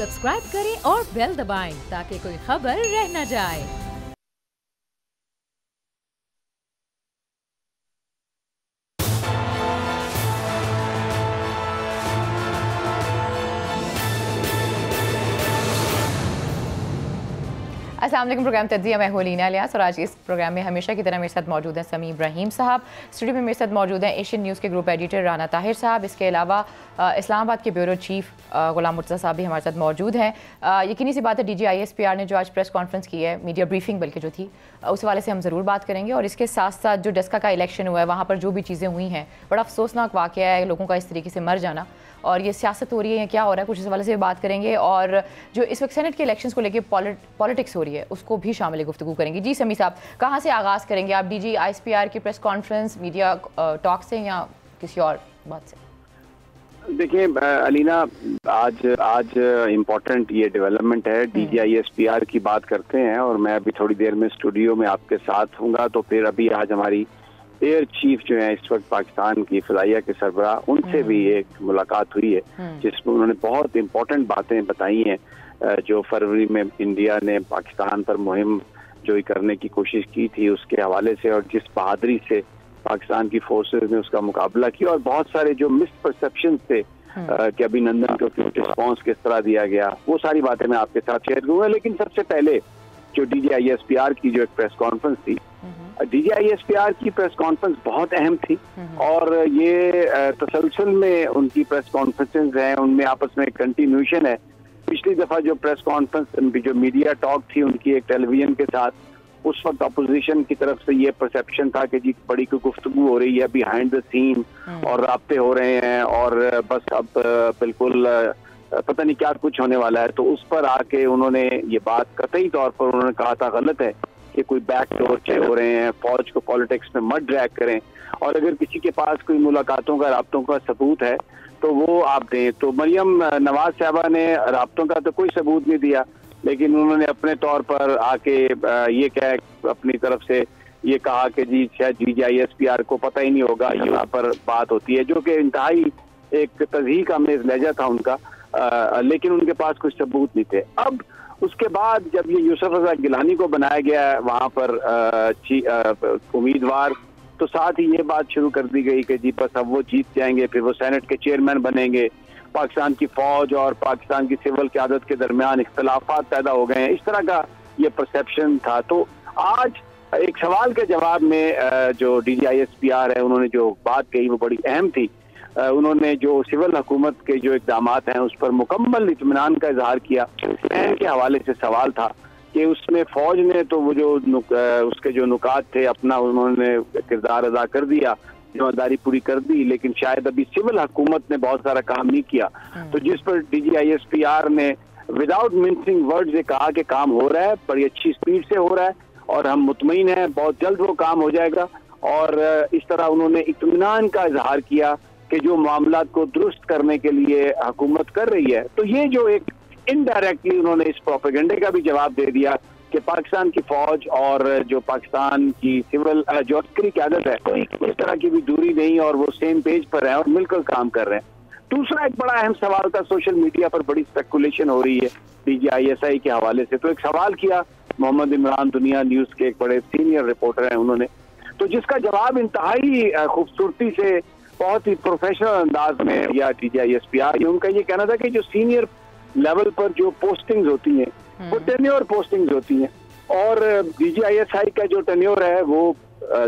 Subscribe करें और bell दबाएं ताकि कोई खबर रह न जाए। अस्सलाम वालेकुम। प्रोग्राम तज्जिया में हूं लीना इलियास और आज इस प्रोग्राम में हमेशा की तरह मेरे साथ मौजूद हैं समी इब्राहिम साहब। स्टूडियो में मेरे साथ मौजूद हैं एशियन न्यूज़ के ग्रुप एडिटर राना ताहिर साहब। इसके अलावा इस्लामाबाद के ब्यूरो चीफ गुलाम मुर्तज़ा साहब भी हमारे साथ मौजूद हैं। यकीनी सी बात है DGISPR ने जो आज प्रेस कॉन्फ्रेंस की है, मीडिया ब्रीफिंग बल्कि जो थी, उस हवाले से हम ज़रूर बात करेंगे। और इसके साथ साथ जो डस्का का इलेक्शन हुआ है वहाँ पर जो भी चीज़ें हुई हैं, बड़ा अफसोसनाक वाक़या है लोगों का इस तरीके से मर जाना, और ये सियासत हो रही है, क्या हो रहा है, कुछ इस हवाले से बात करेंगे। और जो इस वक्त सेनेट के इलेक्शंस को लेकर पॉलिटिक्स हो रही है उसको भी शामिल गुफ्तगू करेंगे। जी समी साहब, कहाँ से आगाज़ करेंगे आप? DGISPR की प्रेस कॉन्फ्रेंस, मीडिया टॉक से, या किसी और बात से? देखिए अलीना, आज इम्पोर्टेंट ये डेवलपमेंट है। DGISPR की बात करते हैं और मैं अभी थोड़ी देर में स्टूडियो में आपके साथ हूँगा। तो फिर अभी आज हमारी एयर चीफ जो है इस वक्त पाकिस्तान की फ़िज़ाइया के सरबराह, उनसे भी एक मुलाकात हुई है जिसमें उन्होंने बहुत इम्पोर्टेंट बातें बताई हैं। जो फरवरी में इंडिया ने पाकिस्तान पर मुहिम जो करने की कोशिश की थी उसके हवाले से, और जिस बहादुरी से पाकिस्तान की फोर्सेस ने उसका मुकाबला किया, और बहुत सारे जो मिसपरसेप्शन थे कि अभिनंदन को रिस्पॉन्स किस तरह दिया गया, वो सारी बातें मैं आपके साथ शेयर करूँगा। लेकिन सबसे पहले जो DGISPR की जो एक प्रेस कॉन्फ्रेंस थी, DGISPR की प्रेस कॉन्फ्रेंस बहुत अहम थी, और ये तसलसल में उनकी प्रेस कॉन्फ्रेंसेस हैं, उनमें आपस में कंटिन्यूशन है। पिछली दफा जो प्रेस कॉन्फ्रेंस, जो मीडिया टॉक थी उनकी एक टेलीविजन के साथ, उस वक्त अपोजिशन की तरफ से ये परसेप्शन था कि जी बड़ी कोई गुफ्तगू हो रही है बिहाइंड द सीन, और राब्ते हो रहे हैं, और बस अब बिल्कुल पता नहीं क्या कुछ होने वाला है। तो उस पर आके उन्होंने ये बात कतई तौर पर उन्होंने कहा था गलत है कि कोई बैकडोर हो रहे हैं, फौज को पॉलिटिक्स में मत ड्रैग करें, और अगर किसी के पास कोई मुलाकातों का, राब्तों का सबूत है तो वो आप दें। तो मरियम नवाज साहबा ने राब्तों का तो कोई सबूत नहीं दिया, लेकिन उन्होंने अपने तौर पर आके ये कह अपनी तरफ से ये कहा कि जी शायद DGISPR को पता ही नहीं होगा यहाँ पर बात होती है, जो कि इंतहाई एक तज़हीक आमेज़ लहजा था उनका, लेकिन उनके पास कुछ सबूत नहीं थे। अब उसके बाद जब ये यूसुफ रज़ा गिलानी को बनाया गया वहाँ पर उम्मीदवार, तो साथ ही ये बात शुरू कर दी गई कि जी बस अब वो जीत जाएंगे, फिर वो सेनेट के चेयरमैन बनेंगे। पाकिस्तान की फौज और पाकिस्तान की सिविल क़यादत के दरमियान इख्तलाफात पैदा हो गए हैं, इस तरह का ये परसेप्शन था। तो आज एक सवाल के जवाब में जो DGISPR है उन्होंने जो बात कही वो बड़ी अहम थी। उन्होंने जो सिविल हुकूमत के जो इक़दामात हैं उस पर मुकम्मल इत्मीनान का इजहार किया। पैन के हवाले से सवाल था कि उसमें फौज ने तो वो जो उसके जो नुकात थे अपना उन्होंने किरदार अदा कर दिया, जिम्मेदारी पूरी कर दी, लेकिन शायद अभी सिविल हुकूमत ने बहुत सारा काम नहीं किया। तो जिस पर DGISPR ने विदाउट मिंसिंग वर्ड्स ये कहा कि काम हो रहा है, बड़ी अच्छी स्पीड से हो रहा है, और हम मुतमईन हैं बहुत जल्द वो काम हो जाएगा। और इस तरह उन्होंने इत्मीनान का इजहार किया कि जो मामला को दुरुस्त करने के लिए हुकूमत कर रही है। तो ये जो एक इनडायरेक्टली उन्होंने इस प्रोपेगेंडे का भी जवाब दे दिया कि पाकिस्तान की फौज और जो पाकिस्तान की सिविल जो अस्करी क़यादत है इस तरह की भी दूरी नहीं, और वो सेम पेज पर है और मिलकर काम कर रहे हैं। दूसरा एक बड़ा अहम सवाल था, सोशल मीडिया पर बड़ी स्पेकुलेशन हो रही है DGISI के हवाले से। तो एक सवाल किया मोहम्मद इमरान, दुनिया न्यूज़ के एक बड़े सीनियर रिपोर्टर हैं उन्होंने, तो जिसका जवाब इंतहाई खूबसूरती से बहुत ही प्रोफेशनल अंदाज में दिया DGISPR। उनका ये कहना था कि जो सीनियर लेवल पर जो पोस्टिंग्स होती हैं वो टेन्योर पोस्टिंग्स होती हैं, और DGISI का जो टेन्योर है वो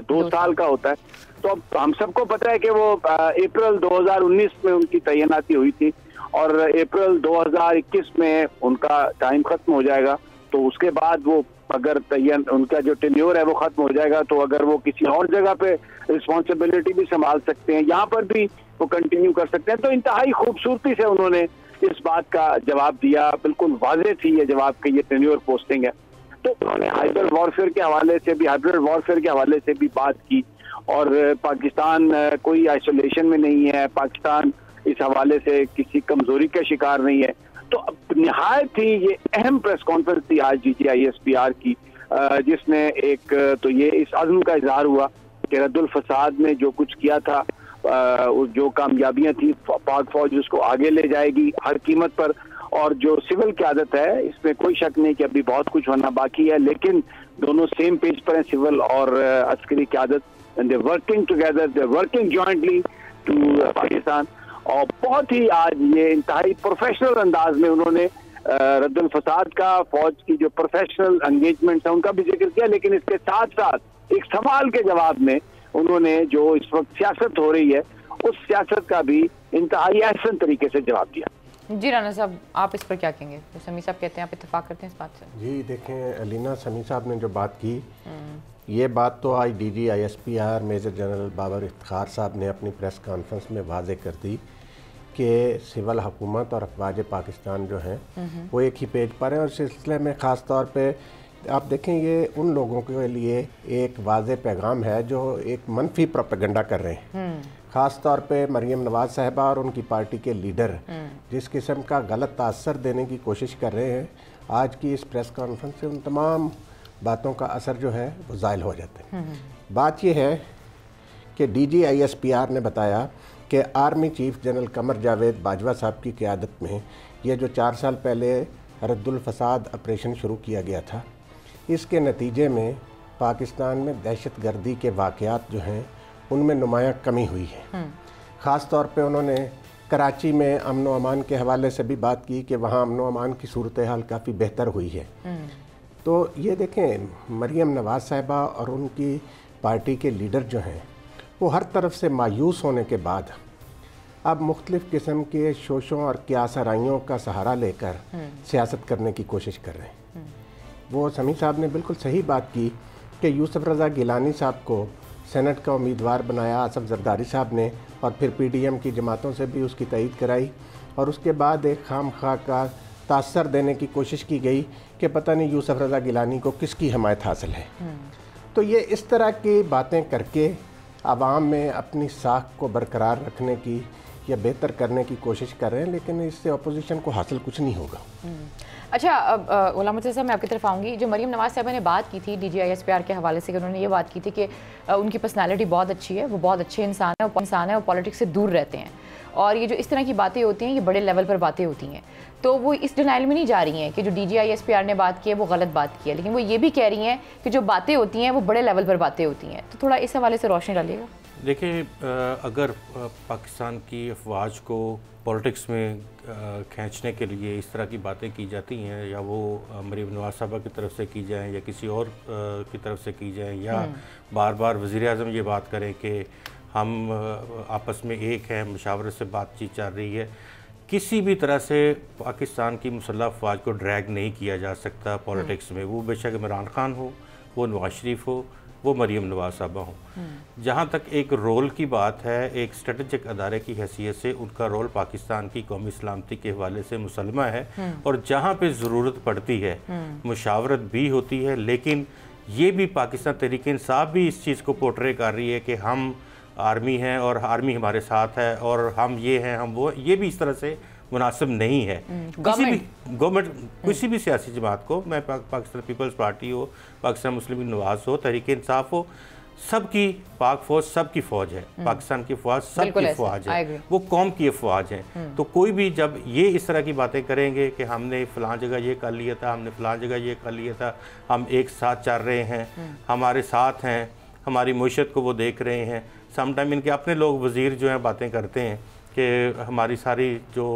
2 साल का होता है। तो अब हम सबको पता है कि वो अप्रैल 2019 में उनकी तैनाती हुई थी, और अप्रैल 2021 में उनका टाइम खत्म हो जाएगा। तो उसके बाद वो अगर उनका जो टेन्योर है वो खत्म हो जाएगा, तो अगर वो किसी और जगह पे रिस्पॉन्सिबिलिटी भी संभाल सकते हैं, यहाँ पर भी वो कंटिन्यू कर सकते हैं। तो इंतहाई खूबसूरती से उन्होंने इस बात का जवाब दिया, बिल्कुल वाज़ेह थी ये जवाब कि ये टेन्योर पोस्टिंग है। तो उन्होंने हाइब्रिड वॉरफेयर के हवाले से भी बात की, और पाकिस्तान कोई आइसोलेशन में नहीं है, पाकिस्तान इस हवाले से किसी कमजोरी का शिकार नहीं है। तो अब निहायत ही ये अहम प्रेस कॉन्फ्रेंस थी आज DGISPR की, जिसने एक तो ये इस अज़्म का इजहार हुआ कि रद्दुल फसाद ने जो कुछ किया था, जो कामयाबियां थी, पाक फौज उसको आगे ले जाएगी हर कीमत पर, और जो सिविल क़यादत है इसमें कोई शक नहीं कि अभी बहुत कुछ होना बाकी है, लेकिन दोनों सेम पेज पर हैं, सिविल और अस्करी क़यादत, and they working together, they working jointly to Pakistan. और बहुत ही आज ये इंतहाई प्रोफेशनल अंदाज में उन्होंने रद्दुल फसाद का, फौज की जो प्रोफेशनल एंगेजमेंट है उनका भी जिक्र किया, लेकिन इसके साथ साथ एक सवाल के जवाब में उन्होंने जो इस वक्त सियासत हो रही है उस सियासत का भी इंतहाई अहसन तरीके से जवाब दिया। जी राना साहब, आप इस पर क्या कहेंगे? तो समी साहब कहते हैं, आप इत्तेफाक करते हैं इस बात से? जी देखें अलीना, समी साहब ने जो बात की, ये बात तो आज DG ISPR major general Babar Iftikhar साहब ने अपनी प्रेस कॉन्फ्रेंस में वाजे कर दी कि सिविल हुकूमत और अफवाज पाकिस्तान जो हैं वो एक ही पेज पर हैं। और इस सिलसिले में ख़ास तौर पे आप देखें, ये उन लोगों के लिए एक वाज़े पैगाम है जो एक मनफी प्रोपेगेंडा कर रहे हैं। ख़ास तौर पे मरीम नवाज़ साहिबा और उनकी पार्टी के लीडर जिस किस्म का गलत तासर देने की कोशिश कर रहे हैं, आज की इस प्रेस कॉन्फ्रेंस से उन तमाम बातों का असर जो है वो ज़ायल हो जाता है। बात यह है कि DG ISPR ने बताया कि army chief general Qamar Javed Bajwa साहब की क़यादत में ये जो 4 साल पहले रद्दुल फसाद ऑपरेशन शुरू किया गया था, इसके नतीजे में पाकिस्तान में दहशत गर्दी के वाक़यात जो हैं उनमें नुमायाँ कमी हुई है। ख़ास तौर पे उन्होंने कराची में अमन व अमान के हवाले से भी बात की कि वहाँ अमन व अमान की सूरत हाल काफ़ी बेहतर हुई है। तो ये देखें, मरीम नवाज़ साहिबा और उनकी पार्टी के लीडर जो हैं वो हर तरफ से मायूस होने के बाद अब मुख्तलिफ़ किस्म के शोशों और क्यासराइयों का सहारा लेकर सियासत करने की कोशिश कर रहे हैं। वो समी साहब ने बिल्कुल सही बात की कि यूसुफ रज़ा गिलानी साहब को सेनेट का उम्मीदवार बनाया आसफ जरदारी साहब ने, और फिर PDM की जमातों से भी उसकी तईद कराई, और उसके बाद एक खामखा का तासर देने की कोशिश की गई कि पता नहीं यूसुफ रज़ा गिलानी को किसकी हमायत हासिल है। तो ये इस तरह की बातें करके आवाम में अपनी साख को बरकरार रखने की या बेहतर करने की कोशिश कर रहे हैं, लेकिन इससे अपोजिशन को हासिल कुछ नहीं होगा। अच्छा, अब गुलाम मोहम्मद साहब मैं आपकी तरफ आऊँगी। जो मरीम नवाज़ साहबा ने बात की थी DG ISPR के हवाले से, कि उन्होंने ये बात की थी कि उनकी पर्सनालिटी बहुत अच्छी है, वो बहुत अच्छे इंसान है और पॉलिटिक्स से दूर रहते हैं, और ये जो इस तरह की बातें होती हैं ये बड़े लेवल पर बातें होती हैं। तो वो इस डिनाइल में नहीं जा रही हैं कि जो DG ISPR ने बात की है वो गलत बात की है, लेकिन वो ये भी कह रही हैं कि जो बातें होती हैं वो बड़े लेवल पर बातें होती हैं। तो थोड़ा इस हवाले से रोशनी डालिएगा। देखिए, अगर पाकिस्तान की अफवाज को पॉलिटिक्स में खींचने के लिए इस तरह की बातें की जाती हैं, या वो मरीम नवाज़ साहबा की तरफ से की जाएँ या किसी और की तरफ से की जाएँ, या बार बार वज़ीर-ए-आज़म ये बात करें कि हम आपस में एक हैं, मुशावरत से बातचीत चल रही है, किसी भी तरह से पाकिस्तान की मुसल्लह अफवाज को ड्रैग नहीं किया जा सकता पॉलिटिक्स में। वो बेशक इमरान खान हो, वो नवाज शरीफ हो, वो मरीम नवाज़ साहबा हो। जहाँ तक एक रोल की बात है, एक स्ट्रेटजिक अदारे की हैसियत से उनका रोल पाकिस्तान की कौमी सलामती के हवाले से मुसलमा है, और जहाँ पे ज़रूरत पड़ती है मुशावरत भी होती है। लेकिन ये भी पाकिस्तान तहरीक इंसाफ भी इस चीज़ को पोर्ट्रे कर रही है कि हम आर्मी हैं और आर्मी हमारे साथ है और हम ये हैं, हम वो, ये भी इस तरह से मुनासिब नहीं है। किसी भी गवर्नमेंट, किसी भी सियासी जमात को, मैं पाकिस्तान पीपल्स पार्टी हो, पाकिस्तान मुस्लिम लीग नवाज़ हो, तहरीक इंसाफ हो, सबकी पाक फौज सबकी फ़ौज है, पाकिस्तान की फ़ौज सबकी फ़ौज है, वो कौम की फ़ौज है। तो कोई भी जब ये इस तरह की बातें करेंगे कि हमने फ़लाँ जगह ये कर लिया था, हमने फ़लाँ जगह ये कर लिया था, हम एक साथ चल रहे हैं, हमारे साथ हैं, हमारी मुईशत को वो देख रहे हैं। समटाइम इनके अपने लोग वज़ीर जो हैं बातें करते हैं कि हमारी सारी जो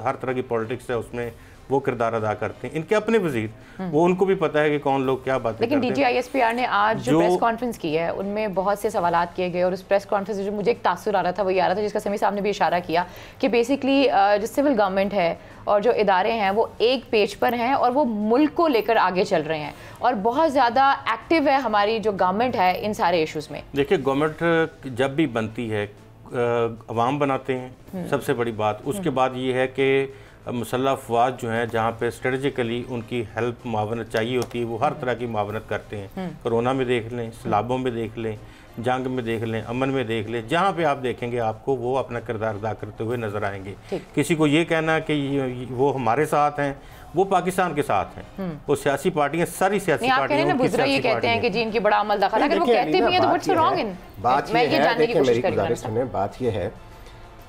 हर तरह की पॉलिटिक्स है उसमें वो किरदार अदा करते हैं, इनके अपने वजीर, वो उनको भी पता है कि कौन लोग क्या बातें करते हैं। लेकिन DG ISPR ने आज जो प्रेस कॉन्फ्रेंस की है उनमें बहुत से सवालात किए गए, और उस प्रेस कॉन्फ्रेंस से जो मुझे एक तासुर आ रहा था वो ये आ रहा था, जिसका समी साहब ने भी इशारा किया कि बेसिकली जो सिविल गवर्नमेंट है और जो इदारे हैं वो एक पेज पर हैं और वो मुल्क को लेकर आगे चल रहे हैं, और बहुत ज़्यादा एक्टिव है हमारी जो गवर्नमेंट है इन सारे इशूज़ में। देखिए, गवर्नमेंट जब भी बनती है अवाम बनाते हैं, सबसे बड़ी बात। उसके बाद ये है कि मुसल्लह अफवाज जो हैं जहाँ पे स्ट्रेटजिकली उनकी हेल्प मुआवनत चाहिए होती है, वो हर तरह की मुआवनत करते हैं। कोरोना में देख लें, सैलाबों में देख लें, जंग में देख लें, अमन में देख लें, जहाँ पे आप देखेंगे आपको वो अपना किरदार अदा करते हुए नजर आएंगे। किसी को ये कहना कि वो हमारे साथ हैं, वो पाकिस्तान के साथ हैं, वो सियासी पार्टियां, सारी सियासी पार्टियां ये कहते हैं कि जी इनकी बड़ा अमल दखल, अगर वो कहते भी हैं तो व्हाट्स रॉन्ग इन। बात ये है, देखिए मेरी गुजारिश सुने, बात ये है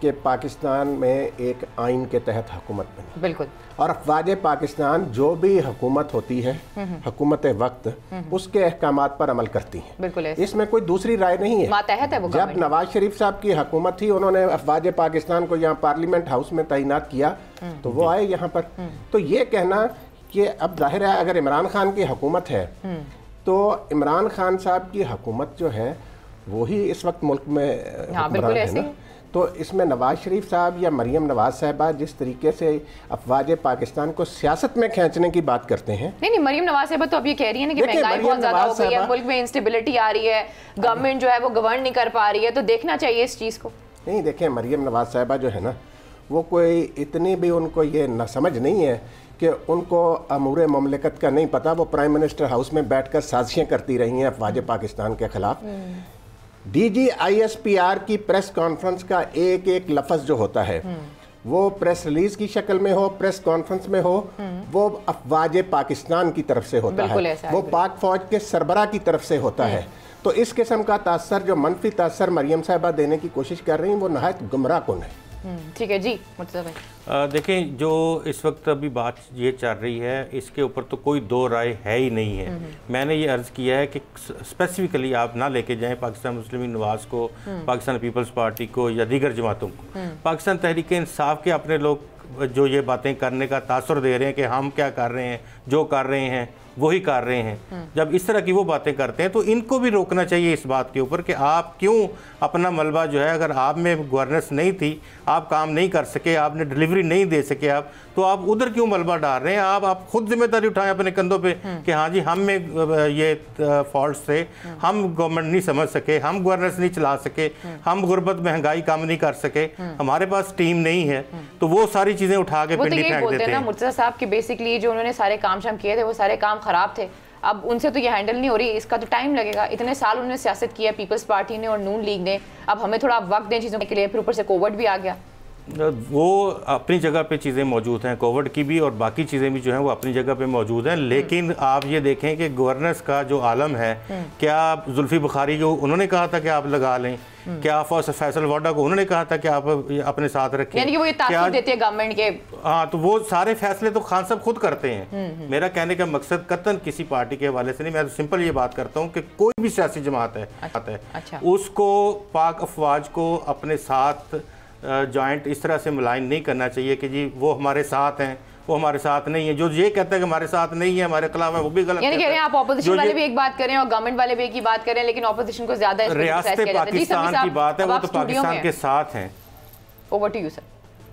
कि पाकिस्तान में एक आइन के तहत हुकूमत बनी, बिल्कुल, और अफवाज पाकिस्तान जो भी हुकूमत होती है, हुकूमत वक्त, उसके अहकामात पर अमल करती हैं। बिल्कुल, इसमें कोई दूसरी राय नहीं है। मातहत है वो। जब नवाज शरीफ साहब की हुकूमत थी, उन्होंने अफवाज पाकिस्तान को यहाँ पार्लियामेंट हाउस में तैनात किया, तो वो आए यहाँ पर। तो ये कहना कि अब जाहिर है अगर इमरान खान की हुकूमत है तो इमरान खान साहब की हुकूमत जो है वो ही इस वक्त मुल्क में हुक्मरान है ना। तो इसमें नवाज शरीफ साहब या मरियम नवाज साहबा जिस तरीके से अफवाज पाकिस्तान को सियासत में खींचने की बात करते हैं। नहीं, मरियम नवाज साहबा तो अब ये कह रही है ना कि महंगाई बहुत ज्यादा हो गई है, मुल्क में इंस्टेबिलिटी आ रही है, गवर्नमेंट जो है वो गवर्न नहीं कर पा रही है, तो देखना चाहिए इस चीज़ को। नहीं, देखें, मरियम नवाज साहबा जो है ना, वो कोई इतनी भी उनको ये न समझ नहीं है कि उनको अमूर ममलिकत का नहीं पता। वो प्राइम मिनिस्टर हाउस में बैठकर साजिशें करती रही हैं अफवाज पाकिस्तान के खिलाफ। DGISPR की प्रेस कॉन्फ्रेंस का एक एक लफ्ज़ जो होता है, वो प्रेस रिलीज की शक्ल में हो, प्रेस कॉन्फ्रेंस में हो, वो अफवाज पाकिस्तान की तरफ से होता है, वो पाक फौज के सरबरा की तरफ से होता है। तो इस किस्म का तासर, जो मनफी तासर मरियम साहबा देने की कोशिश कर रही हैं, वो नहायत गुमराह कुन है। ठीक है जी, मुर्तज़ा भाई। देखें, जो इस वक्त अभी बात ये चल रही है, इसके ऊपर तो कोई दो राय है ही नहीं है। मैंने ये अर्ज़ किया है कि स्पेसिफिकली आप ना लेके जाएं पाकिस्तान मुस्लिम नवाज को, पाकिस्तान पीपल्स पार्टी को या दीगर जमातों को। पाकिस्तान तहरीक इंसाफ के अपने लोग जो ये बातें करने का तासुर दे रहे हैं कि हम क्या कर रहे हैं, जो कर रहे हैं वही कर रहे हैं, जब इस तरह की वो बातें करते हैं तो इनको भी रोकना चाहिए इस बात के ऊपर कि आप क्यों अपना मलबा जो है, अगर आप में गवर्नेंस नहीं थी, आप काम नहीं कर सके, आपने डिलीवरी नहीं दे सके आप, तो आप उधर क्यों मलबा डाल रहे हैं। आप खुद जिम्मेदारी उठाएं अपने कंधों पे कि हाँ जी, हम में ये फॉल्ट थे, हम गवर्नमेंट नहीं समझ सके, हम गवर्नेंस नहीं चला सके, हम गुर्बत महंगाई कम नहीं कर सके, हमारे पास टीम नहीं है, तो वो सारी चीज़ें उठा के पिंडी फेंक देते हैं। मुर्तज़ा साहब की बेसिकली जो उन्होंने सारे काम शाम किए थे, वो सारे काम खराब थे। अब उनसे तो ये हैंडल नहीं हो रही, इसका तो टाइम लगेगा। इतने साल उन्होंने सियासत किया, पीपल्स पार्टी ने और नून लीग ने, अब हमें थोड़ा वक्त दें चीज़ों के लिए। फिर ऊपर से कोविड भी आ गया। वो अपनी जगह पे चीज़ें मौजूद हैं, कोविड की भी और बाकी चीज़ें भी जो हैं वो अपनी जगह पे मौजूद हैं। लेकिन आप ये देखें कि गवर्नेंस का जो आलम है, क्या जुल्फी बुखारी को उन्होंने कहा था कि आप लगा लें, क्या फैसल वाडा को उन्होंने कहा था कि आप अपने साथ रखें, यानी कि वो ये ताक़ीद देती है गवर्नमेंट के। हाँ, तो वो सारे फैसले तो खान साहब खुद करते हैं। मेरा कहने का मकसद कतन किसी पार्टी के हवाले से नहीं, मैं तो सिंपल ये बात करता हूँ कि कोई भी सियासी जमात है, अच्छा। उसको पाक अफवाज को अपने साथ जॉइंट इस तरह से मुलायन नहीं करना चाहिए कि जी वो हमारे साथ हैं, वो हमारे साथ नहीं है। जो ये कहता है कि हमारे साथ नहीं है, हमारे खिलाफ है, वो भी गलत यानी कह रहे हैं। आप ऑपोजिशन वाले भी एक बात करें और गवर्नमेंट वाले भी एक ही बात करें, लेकिन ऑपोजिशन को ज्यादा रियासत पाकिस्तान की बात है, वो तो पाकिस्तान के साथ हैं। Over to you sir.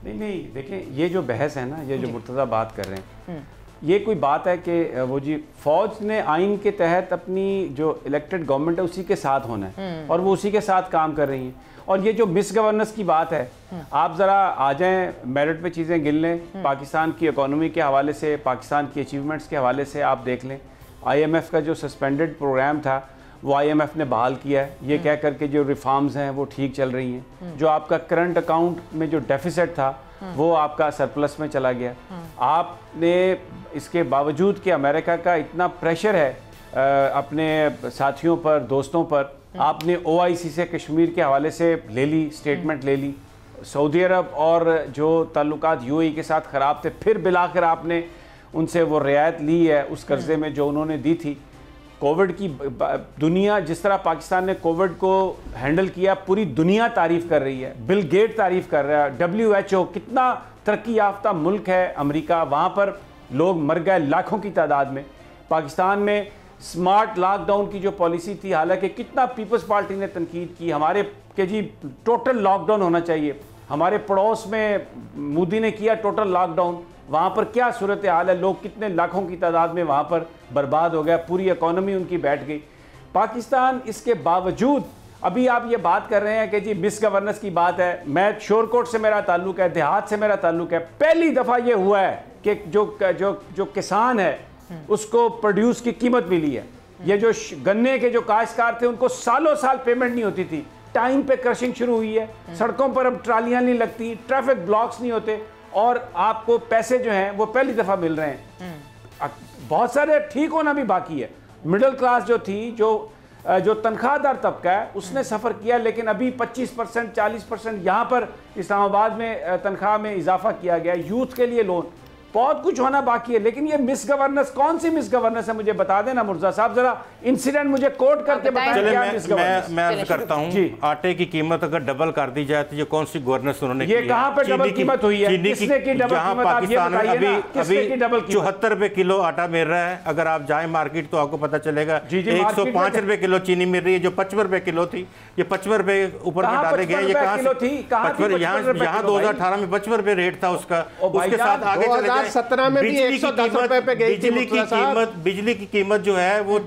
नहीं, देखिए, ये जो बहस है ना, ये जो मुर्तज़ा बात कर रहे हैं, ये कोई बात है कि वो जी फौज ने आइन के तहत अपनी जो इलेक्टेड गवर्नमेंट है उसी के साथ होना है और वो उसी के साथ काम कर रही हैं। और ये जो मिस गवर्नेंस की बात है, आप ज़रा आ जाएं, मेरिट पे चीज़ें गिन लें, पाकिस्तान की इकोनॉमी के हवाले से, पाकिस्तान की अचीवमेंट्स के हवाले से आप देख लें। IMF का जो सस्पेंडेड प्रोग्राम था वो IMF ने बहाल किया है, ये कह कर के जो रिफॉर्म्स हैं वो ठीक चल रही हैं। जो आपका करंट अकाउंट में जो डेफिसिट था वो आपका सरप्लस में चला गया। आपने इसके बावजूद कि अमेरिका का इतना प्रेशर है अपने साथियों पर, दोस्तों पर, आपने OIC से कश्मीर के हवाले से ले ली, स्टेटमेंट ले ली। सऊदी अरब और जो ताल्लुकात UAE के साथ ख़राब थे, फिर बिलाकर आपने उनसे वो रियायत ली है उस कर्जे में जो उन्होंने दी थी। कोविड की दुनिया, जिस तरह पाकिस्तान ने कोविड को हैंडल किया, पूरी दुनिया तारीफ़ कर रही है। बिल गेट तारीफ़ कर रहा है, WHO, कितना तरक्की याफ्ता मुल्क है अमेरिका, वहाँ पर लोग मर गए लाखों की तादाद में। पाकिस्तान में स्मार्ट लॉकडाउन की जो पॉलिसी थी, हालांकि कितना पीपल्स पार्टी ने तनकीद की हमारे कि जी टोटल लॉकडाउन होना चाहिए। हमारे पड़ोस में मोदी ने किया टोटल लॉकडाउन, वहाँ पर क्या सूरत हाल है, लोग कितने लाखों की तादाद में वहाँ पर बर्बाद हो गया, पूरी इकॉनमी उनकी बैठ गई। पाकिस्तान इसके बावजूद, अभी आप ये बात कर रहे हैं कि जी मिस गवर्नेंस की बात है, मैं शोरकोट से मेरा ताल्लुक है, देहात से मेरा ताल्लुक है, पहली दफ़ा ये हुआ है कि जो किसान है उसको प्रोड्यूस की कीमत मिली है। ये जो गन्ने के जो काश्तकार थे उनको सालों साल पेमेंट नहीं होती थी, टाइम पे क्रशिंग शुरू हुई है, सड़कों पर अब ट्रालियां नहीं लगती, ट्रैफिक ब्लॉक्स नहीं होते और आपको पैसे जो हैं वो पहली दफ़ा मिल रहे हैं। बहुत सारे ठीक होना भी बाकी है। मिडिल क्लास जो थी, जो जो तनख्वाहदार तबका है उसने सफ़र किया, लेकिन अभी 25% 40% यहाँ पर इस्लामाबाद में तनख्वाह में इजाफा किया गया। यूथ के लिए लोन, बहुत कुछ होना बाकी है। लेकिन ये मिस गवर्नेंस, कौन सी मिस गवर्नेंस है मुझे बता देना मुर्जा साहब, जरा इंसिडेंट मुझे कोट करके बताएं। मैं अर्ज करता हूं, आटे की कीमत अगर डबल कर दी जाए तो ये कौन सी गवर्नेंस उन्होंने ये कहां पे डबल कीमत हुई है? किसने की डबल कीमत? पाकिस्तान में अभी 74 रुपए किलो आटा मिल रहा है। अगर आप जाए मार्केट तो आपको पता चलेगा 105 रुपए किलो चीनी मिल रही है, जो 55 रुपए किलो थी ये 55 रुपए ऊपर में डाले गए। ये कहां से? यहाँ 2018 में 55 रुपए रेट था उसका, उसके साथ आगे चले जाए 2017 में भी 110 रुपए पे गई थी। बिजली की कीमत जो है वो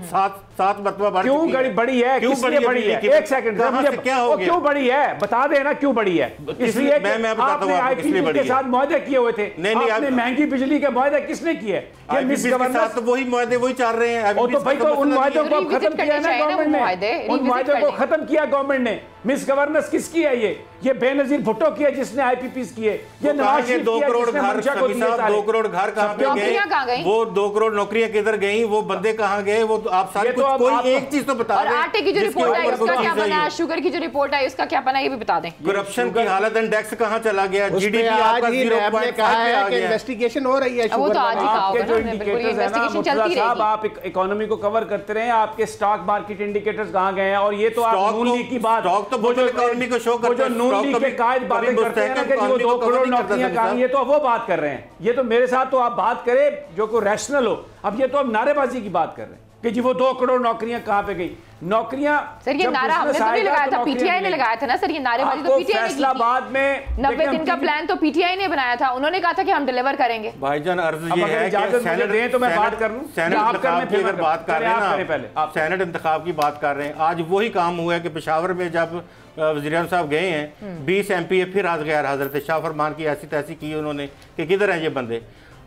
7 मरतबा बढ़ क्यों बढ़ी है? क्यों बढ़ी है? एक सेकंड, क्या हो गया? क्यों बढ़ी है बता देना, क्यों बढ़ी है? इसलिए मैं बताता हूं आपने के साथ मुआहदे किए हुए थे। नहीं, आपने महंगी बिजली के मुआहदे किसने किए? ये मिस गवर्नेंस तो वही मुआहदे वही चल रहे हैं। तो भाई तो उन मुआहदों को खत्म किया ना गवर्नमेंट ने, उन मुआहदों को खत्म किया गवर्नमेंट ने। मिस गवर्नेंस किसकी है? ये बेनजीर भुट्टो की है जिसने IPPs किए। ये 2 करोड़ घर 2 करोड़ घर कहां पे गए? वो 2 करोड़ नौकरियां किधर गई? वो बंदे कहां गए? वो आप सारे कुछ कोई एक चीज तो बता दें। आटे की जो रिपोर्ट आई उसका क्या बना? शुगर की जो रिपोर्ट आई उसका क्या बना? ये भी बता दें। करप्शन की हालत इंडेक्स कहां चला गया? GDP आपका 0.5 कहा है कि इन्वेस्टिगेशन हो रही है। वो तो आज ही कहा होगा ना, बिल्कुल इन्वेस्टिगेशन चलती रहेगी। आप इकोनॉमी को कवर करते रहे, आपके स्टॉक मार्केट इंडिकेटर्स कहां गए हैं? और ये तो आप नून लीग की बात, स्टॉक तो वो जो इकोनॉमी को शो करते हैं, नून लीग के कायद बातें करते हैं ना कि वो 2 करोड़ नौकरियां कहां, ये तो वो बात कर रहे हैं। ये तो मेरे साथ तो आप बात करें जो कोई रैशनल हो। अब ये तो अब नारेबाजी की बात कर रहे हैं कि जी वो 2 करोड़ नौकरियां कहां पे गई? नौकरियां सर ये नारा हमने तो नहीं लगाया था, PTI ने लगाया था ना सर। ये नारेबाजी तो PTI ने फैसलाबाद में 90 दिन का प्लान तो PTI ने बनाया था। उन्होंने कहा था कि हम डिलीवर करेंगे। भाईजान अर्ज ये है कि सेनेट दें तो मैं बात कर लूं। सेनेट इंतखाब की अगर बात कर रहे हैं ना, आप सेनेट इंतखाब की बात कर रहे हैं, आज वही काम हुआ है कि पेशावर में जब वज़ीर-ए-आज़म साहब गए हैं 20 MP फिर आज गैर हाजिर थे। शाह फरमान की ऐसी तैसी की उन्होंने कि किधर हैं ये बंदे?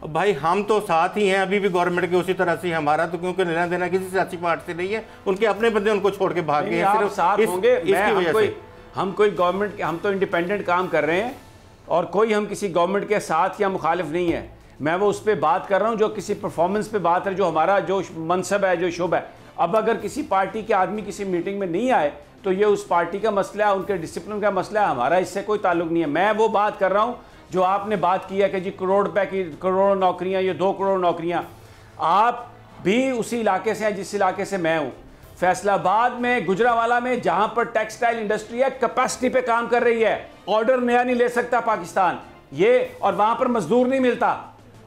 भाई हम तो साथ ही हैं अभी भी गवर्नमेंट के उसी तरह से। हमारा तो क्योंकि लेना देना किसी सियासी पार्टी से नहीं है, उनके अपने बंदे उनको छोड़ के भाग गए सिर्फ साथ होंगे। इसकी वजह से हम कोई गवर्नमेंट के, हम तो इंडिपेंडेंट काम कर रहे हैं और कोई हम किसी गवर्नमेंट के साथ या मुखालिफ नहीं है। मैं वो उस पर बात कर रहा हूँ जो किसी परफॉर्मेंस पे बात है, जो हमारा जो मनसब है, जो शुभ है। अब अगर किसी पार्टी के आदमी किसी मीटिंग में नहीं आए तो ये उस पार्टी का मसला है, उनके डिसिप्लिन का मसला है, हमारा इससे कोई ताल्लुक नहीं है। मैं वो बात कर रहा हूँ जो आपने बात की है कि जी करोड़ रुपए की करोड़ों नौकरियां, ये 2 करोड़ नौकरियां। आप भी उसी इलाके से हैं जिस इलाके से मैं हूँ। फैसलाबाद में, गुजरावाला में, जहां पर टेक्सटाइल इंडस्ट्री है कैपेसिटी पे काम कर रही है। ऑर्डर नया नहीं ले सकता पाकिस्तान ये, और वहां पर मजदूर नहीं मिलता।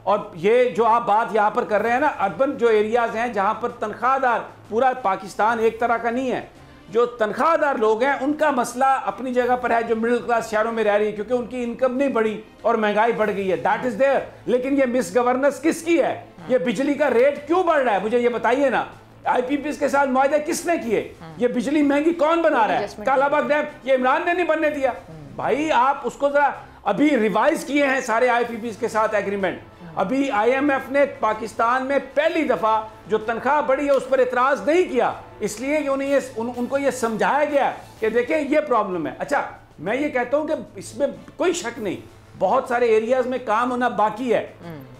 और ये जो आप बात यहाँ पर कर रहे हैं ना, अर्बन जो एरियाज हैं जहां पर तनख्वाहदार, पूरा पाकिस्तान एक तरह का नहीं है, जो तनख्वाहदार लोग हैं उनका मसला अपनी जगह पर है, जो मिडिल क्लास शहरों में रह रही है क्योंकि उनकी इनकम नहीं बढ़ी और महंगाई बढ़ गई है, दैट इज देयर। लेकिन ये मिस गवर्नेंस किसकी है? ये बिजली का रेट क्यों बढ़ रहा है? मुझे ये बताइए ना। IPPs के साथ मुआहदे किसने किए? ये बिजली महंगी कौन बना रहा है? कालाबाग डैम ये इमरान ने नहीं बनने दिया। भाई आप उसको जरा, अभी रिवाइज किए हैं सारे IPPs के साथ एग्रीमेंट। अभी IMF ने पाकिस्तान में पहली दफा जो तनख्वाह बढ़ी है उस पर एतराज नहीं किया, इसलिए कि उनको ये समझाया गया कि देखें ये प्रॉब्लम है। अच्छा, मैं ये कहता हूं कि इसमें कोई शक नहीं, बहुत सारे एरियाज में काम होना बाकी है,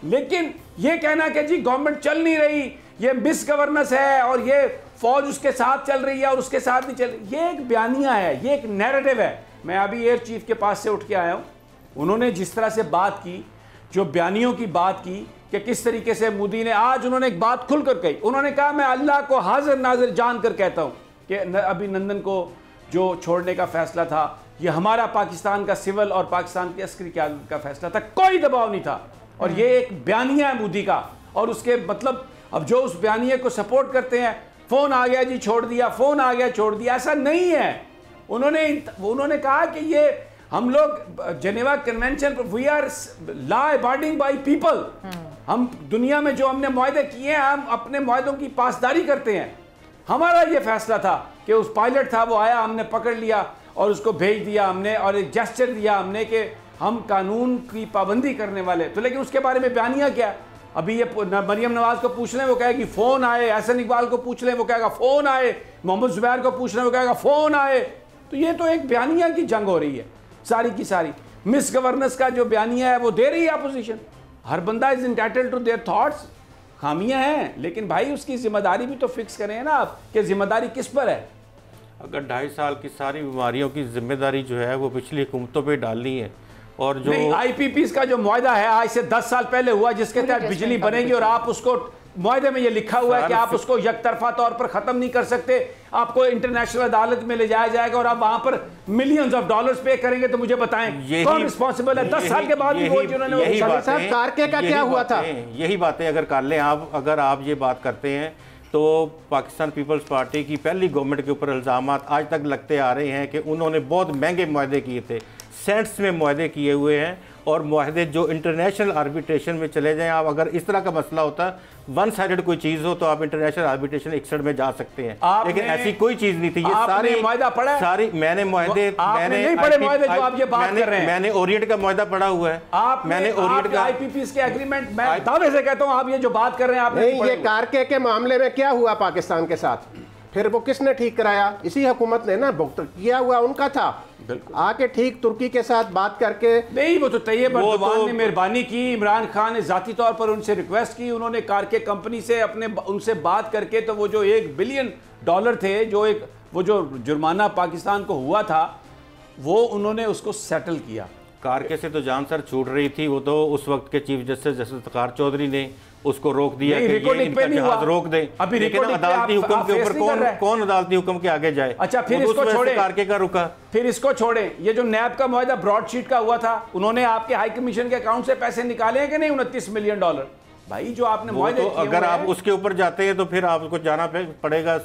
लेकिन ये कहना कि जी गवर्नमेंट चल नहीं रही, ये मिस गवर्नेंस है और ये फौज उसके साथ चल रही है और उसके साथ नहीं चल रही, ये एक बयानिया है, ये एक नैरेटिव है। मैं अभी एयर चीफ के पास से उठ के आया हूं, उन्होंने जिस तरह से बात की, जो बयानियों की बात की कि किस तरीके से मोदी ने, आज उन्होंने एक बात खुलकर कही। उन्होंने कहा मैं अल्लाह को हाजिर नाजिर जानकर कहता हूं कि अभिनंदन को जो छोड़ने का फैसला था ये हमारा पाकिस्तान का सिविल और पाकिस्तान की अस्करी क़यादत का फैसला था, कोई दबाव नहीं था। और ये एक बयानिया है मोदी का, और उसके मतलब अब जो उस बयानिया को सपोर्ट करते हैं, फोन आ गया जी छोड़ दिया, फोन आ गया छोड़ दिया, ऐसा नहीं है। उन्होंने कहा कि ये हम लोग जेनेवा कन्वेंशन पर, we are law abiding by people. हम दुनिया में जो हमने मुआहदे किए हैं हम अपने मुआहदों की पासदारी करते हैं। हमारा ये फैसला था कि उस पायलट था वो आया, हमने पकड़ लिया और उसको भेज दिया हमने, और एक जेस्चर दिया हमने कि हम कानून की पाबंदी करने वाले। तो लेकिन उसके बारे में बयानिया क्या? अभी ये मरियम नवाज को पूछ लें वो कहेगी फ़ोन आए, एहसन इकबाल को पूछ लें वो कहेगा फ़ोन आए, मोहम्मद जुबैर को पूछ लें वो कहेगा फ़ोन आए। तो ये तो एक बयानिया की जंग हो रही है सारी की सारी। मिस गवर्नेंस का जो बयानिया है वो दे रही है अपोजिशन। हर बंदा is entitled to their thoughts. खामियां हैं, लेकिन भाई उसकी जिम्मेदारी भी तो फिक्स करें ना आप कि जिम्मेदारी किस पर है। अगर 2.5 साल की सारी बीमारियों की जिम्मेदारी जो है वो पिछली हुकूमतों पे डालनी है, और जो IPPs का जो मुआहदा है आज से 10 साल पहले हुआ जिसके तहत बिजली बनेगी, और आप उसको मुआहदे में ये लिखा हुआ है कि आप उसको यकतरफा तौर पर खत्म नहीं कर सकते, आपको इंटरनेशनल अदालत में ले जाया जाएगा और आप वहां पर मिलियंस ऑफ डॉलर्स पे करेंगे। तो मुझे बताएं कौन रिस्पॉन्सिबल है? 10 साल के बाद भी वो जिन्होंने कारके का क्या हुआ था? यही बातें अगर कर लें आप, अगर आप ये बात करते हैं तो पाकिस्तान पीपल्स पार्टी की पहली गवर्नमेंट के ऊपर इल्ज़ामात आज तक लगते आ रहे हैं कि उन्होंने बहुत महंगे मुआहदे किए थे, सेंट्स में मुआहदे किए हुए हैं, और मुआहदे जो इंटरनेशनल आर्बिट्रेशन में चले जाएं। आप अगर इस तरह का मसला होता, वन साइडेड कोई चीज़ हो, तो आप इंटरनेशनल आर्बिट्रेशन 61 में जा सकते हैं, लेकिन ऐसी कोई चीज़ नहीं थी। ये सारी मुआहदा पढ़ा, सारी मैंने मुआहदे, मैंने नहीं पढ़े मुआहदे जो आप ये बात कर रहे हैं। मैंने ओरिएंट का मुआहदा पढ़ा हुआ है, मैंने ओरिएंट का IPPs के एग्रीमेंट, मैं दावे से कहता हूं आप ये जो बात कर रहे हैं आपने ये कारके के मामले में क्या हुआ पाकिस्तान के साथ, फिर वो किसने ठीक कराया? इसी हुकूमत ने ना, किया हुआ उनका था, आके ठीक तुर्की के साथ बात करके। नहीं, वो तो तैयब अर्दोगान ने मेहरबानी की, इमरान खान ने जाती तौर पर उनसे रिक्वेस्ट की, उन्होंने कारके कंपनी से उनसे बात करके, तो वो जो $1 बिलियन थे, वो जो जुर्माना पाकिस्तान को हुआ था, वो उन्होंने उसको सेटल किया। कारके से तो जान सर छूट रही थी, वो तो उस वक्त के चीफ जस्टिस इफ्तिखार चौधरी ने उसको रोक दिया कि ये इनका जहाज रोक दें। अभी लेकिन अदालती हुक्म के ऊपर कौन अदालती हुक्म के आगे जाए? अच्छा, फिर इसको छोड़े, कारके का रुका, फिर इसको छोड़े। ये जो नैब का मुआहदा ब्रॉडशीट का हुआ था, उन्होंने आपके हाई कमीशन के अकाउंट से पैसे निकाले हैं कि नहीं? $29 मिलियन। भाई जो आपने मुआहदे तो अगर आप उसके ऊपर जाते हैं तो फिर आपको जाना पड़ेगा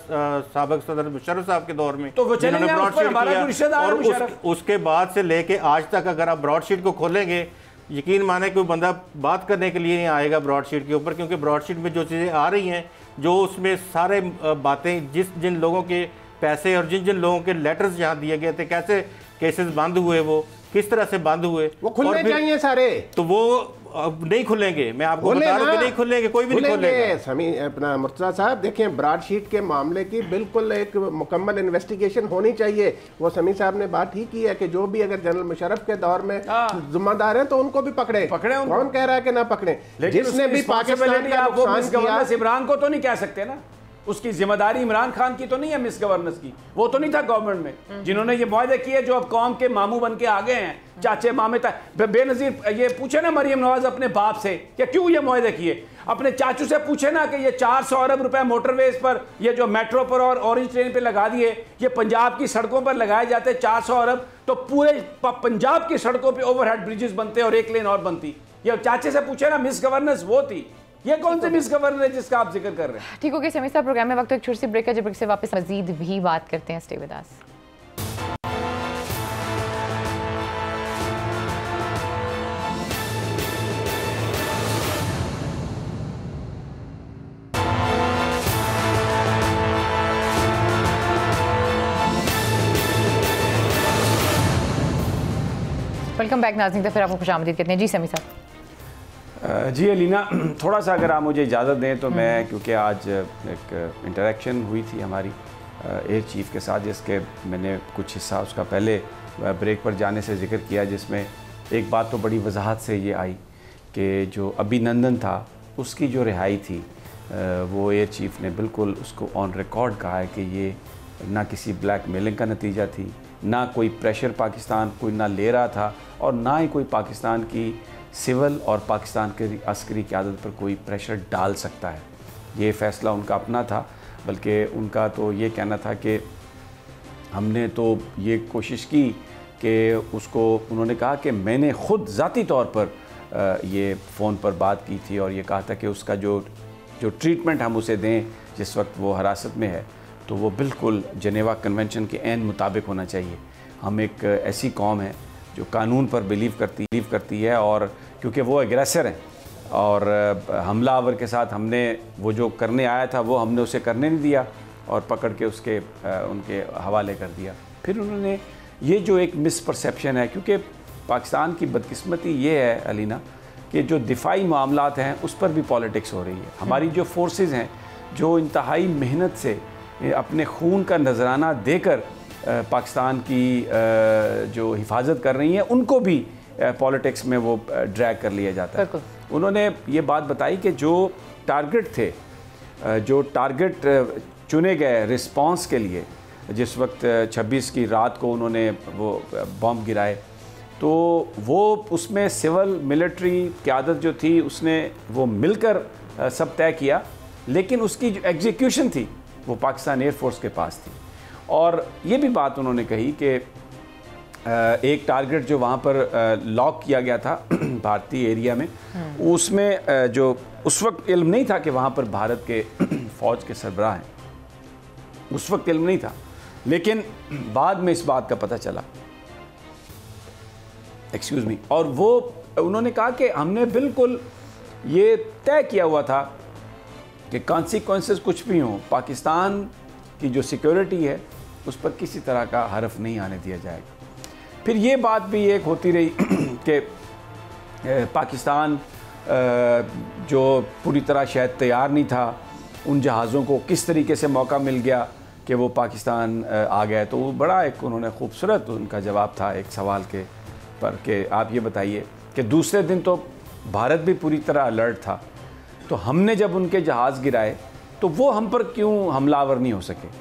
साबिक सदर मुशर्रफ साहब के दौर में, तो वो चलेंगे और उसके बाद से लेके आज तक अगर आप ब्रॉडशीट को खोलेंगे, यकीन माने कोई बंदा बात करने के लिए नहीं आएगा ब्रॉडशीट के ऊपर, क्योंकि ब्रॉडशीट में जो चीज़ें आ रही हैं, जो उसमें सारे बातें, जिन लोगों के पैसे और जिन लोगों के लेटर्स जहाँ दिए गए थे, कैसे केसेस बंद हुए, वो किस तरह से बंद हुए, वो खुलने चाहिए सारे, तो वो अब नहीं खुलेंगे। मैं आपको बता रहा हूं कि नहीं खुलेंगे, कोई भी नहीं खुलेगा। समी अपना मुर्तज़ा साहब देखें, ब्रॉडशीट के मामले की बिल्कुल एक मुकम्मल इन्वेस्टिगेशन होनी चाहिए। वो समी साहब ने बात ही की है कि जो भी अगर जनरल मुशर्रफ के दौर में जिम्मेदार हैं तो उनको भी पकड़े। कौन कह रहा है कि ना पकड़े? जिसने भी पाकिस्तान का नुकसान किया, इमरान को तो नहीं कह सकते ना, उसकी जिम्मेदारी इमरान खान की तो नहीं है, मिस गवर्नेंस की। वो तो नहीं था गवर्नमेंट में जिन्होंने ये मुआहदे किए, जो अब कौम के मामू बन के आ गए हैं, चाचे मामे तक। बेनजीर ये पूछे ना मरियम नवाज अपने बाप से कि क्यों ये मुआहदे किए, अपने चाचू से पूछे ना कि ये 400 अरब रुपए मोटरवेज पर, ये जो मेट्रो पर और ऑरेंज ट्रेन पे लगा दिए, ये पंजाब की सड़कों पर लगाए जाते 400 अरब, तो पूरे पंजाब की सड़कों पर ओवरहेड ब्रिजेस बनते और 1 लेन और बनती। ये चाचे से पूछे ना, मिस गवर्नेंस वो थी। ये कौन से मिस गवर्नर है जिसका आप जिक्र कर रहे हैं? ठीक हो गया समी साहब, प्रोग्राम में वक्त एक छोटी सी ब्रेक है, जब ब्रेक से वापस मजीद भी बात करते हैं। Stay with us. Welcome back नाज़रीन, तो फिर आपको खुशामदीद कहते हैं। जी समी साहब। जी अलीना, थोड़ा सा अगर आप मुझे इजाज़त दें तो मैं, क्योंकि आज एक इंटरेक्शन हुई थी हमारी एयर चीफ़ के साथ, जिसके मैंने कुछ हिस्सा उसका पहले ब्रेक पर जाने से जिक्र किया, जिसमें एक बात तो बड़ी वजाहत से ये आई कि जो अभिनंदन था उसकी जो रिहाई थी, वो एयर चीफ़ ने बिल्कुल उसको ऑन रिकॉर्ड कहा है कि ये ना किसी ब्लैक मेलिंग का नतीजा थी, ना कोई प्रेशर पाकिस्तान कोई ना ले रहा था, और ना ही कोई पाकिस्तान की सिविल और पाकिस्तान के अस्करी क़यादत पर कोई प्रेशर डाल सकता है। ये फ़ैसला उनका अपना था, बल्कि उनका तो ये कहना था कि हमने तो ये कोशिश की कि उसको, उन्होंने कहा कि मैंने ख़ुद ज़ाती तौर पर ये फ़ोन पर बात की थी और ये कहा था कि उसका जो ट्रीटमेंट हम उसे दें जिस वक्त वो हिरासत में है, तो वो बिल्कुल जनेवा कन्वेंशन के ऐन मुताबिक होना चाहिए। हम एक ऐसी कौम है जो कानून पर बिलीव करती है, और क्योंकि वो एग्रेसर हैं और हमलावर के साथ हमने वो जो करने आया था वो हमने उसे करने नहीं दिया और पकड़ के उनके हवाले कर दिया। फिर उन्होंने ये जो एक मिसपरसेप्शन है, क्योंकि पाकिस्तान की बदकिस्मती ये है अलीना कि जो दिफाई मामलात हैं उस पर भी पॉलिटिक्स हो रही है। हमारी जो फोर्सेस हैं जो इंतहाई मेहनत से अपने खून का नजराना देकर पाकिस्तान की जो हिफाजत कर रही हैं, उनको भी पॉलिटिक्स में वो ड्रैग कर लिया जाता है। उन्होंने ये बात बताई कि जो टारगेट थे, जो टारगेट चुने गए रिस्पांस के लिए, जिस वक्त 26 की रात को उन्होंने वो बॉम्ब गिराए, तो वो उसमें सिविल मिलिट्री क़यादत जो थी उसने वो मिलकर सब तय किया, लेकिन उसकी जो एग्जीक्यूशन थी वो पाकिस्तान एयरफोर्स के पास थी। और ये भी बात उन्होंने कही कि एक टारगेट जो वहाँ पर लॉक किया गया था भारतीय एरिया में, उसमें जो उस वक्त इल्म नहीं था कि वहाँ पर भारत के फ़ौज के सरबराह हैं, उस वक्त इल्म नहीं था, लेकिन बाद में इस बात का पता चला, एक्सक्यूज़ मी, और वो उन्होंने कहा कि हमने बिल्कुल ये तय किया हुआ था कि कॉन्सिक्वेंसेस कुछ भी हों, पाकिस्तान की जो सिक्योरिटी है उस पर किसी तरह का हरफ नहीं आने दिया जाएगा। फिर ये बात भी एक होती रही कि पाकिस्तान जो पूरी तरह शायद तैयार नहीं था, उन जहाज़ों को किस तरीके से मौका मिल गया कि वो पाकिस्तान आ गए। तो वो बड़ा एक उन्होंने खूबसूरत उनका जवाब था एक सवाल के पर कि आप ये बताइए कि दूसरे दिन तो भारत भी पूरी तरह अलर्ट था, तो हमने जब उनके जहाज़ गिराए तो वो हम पर क्यों हमलावर नहीं हो सके।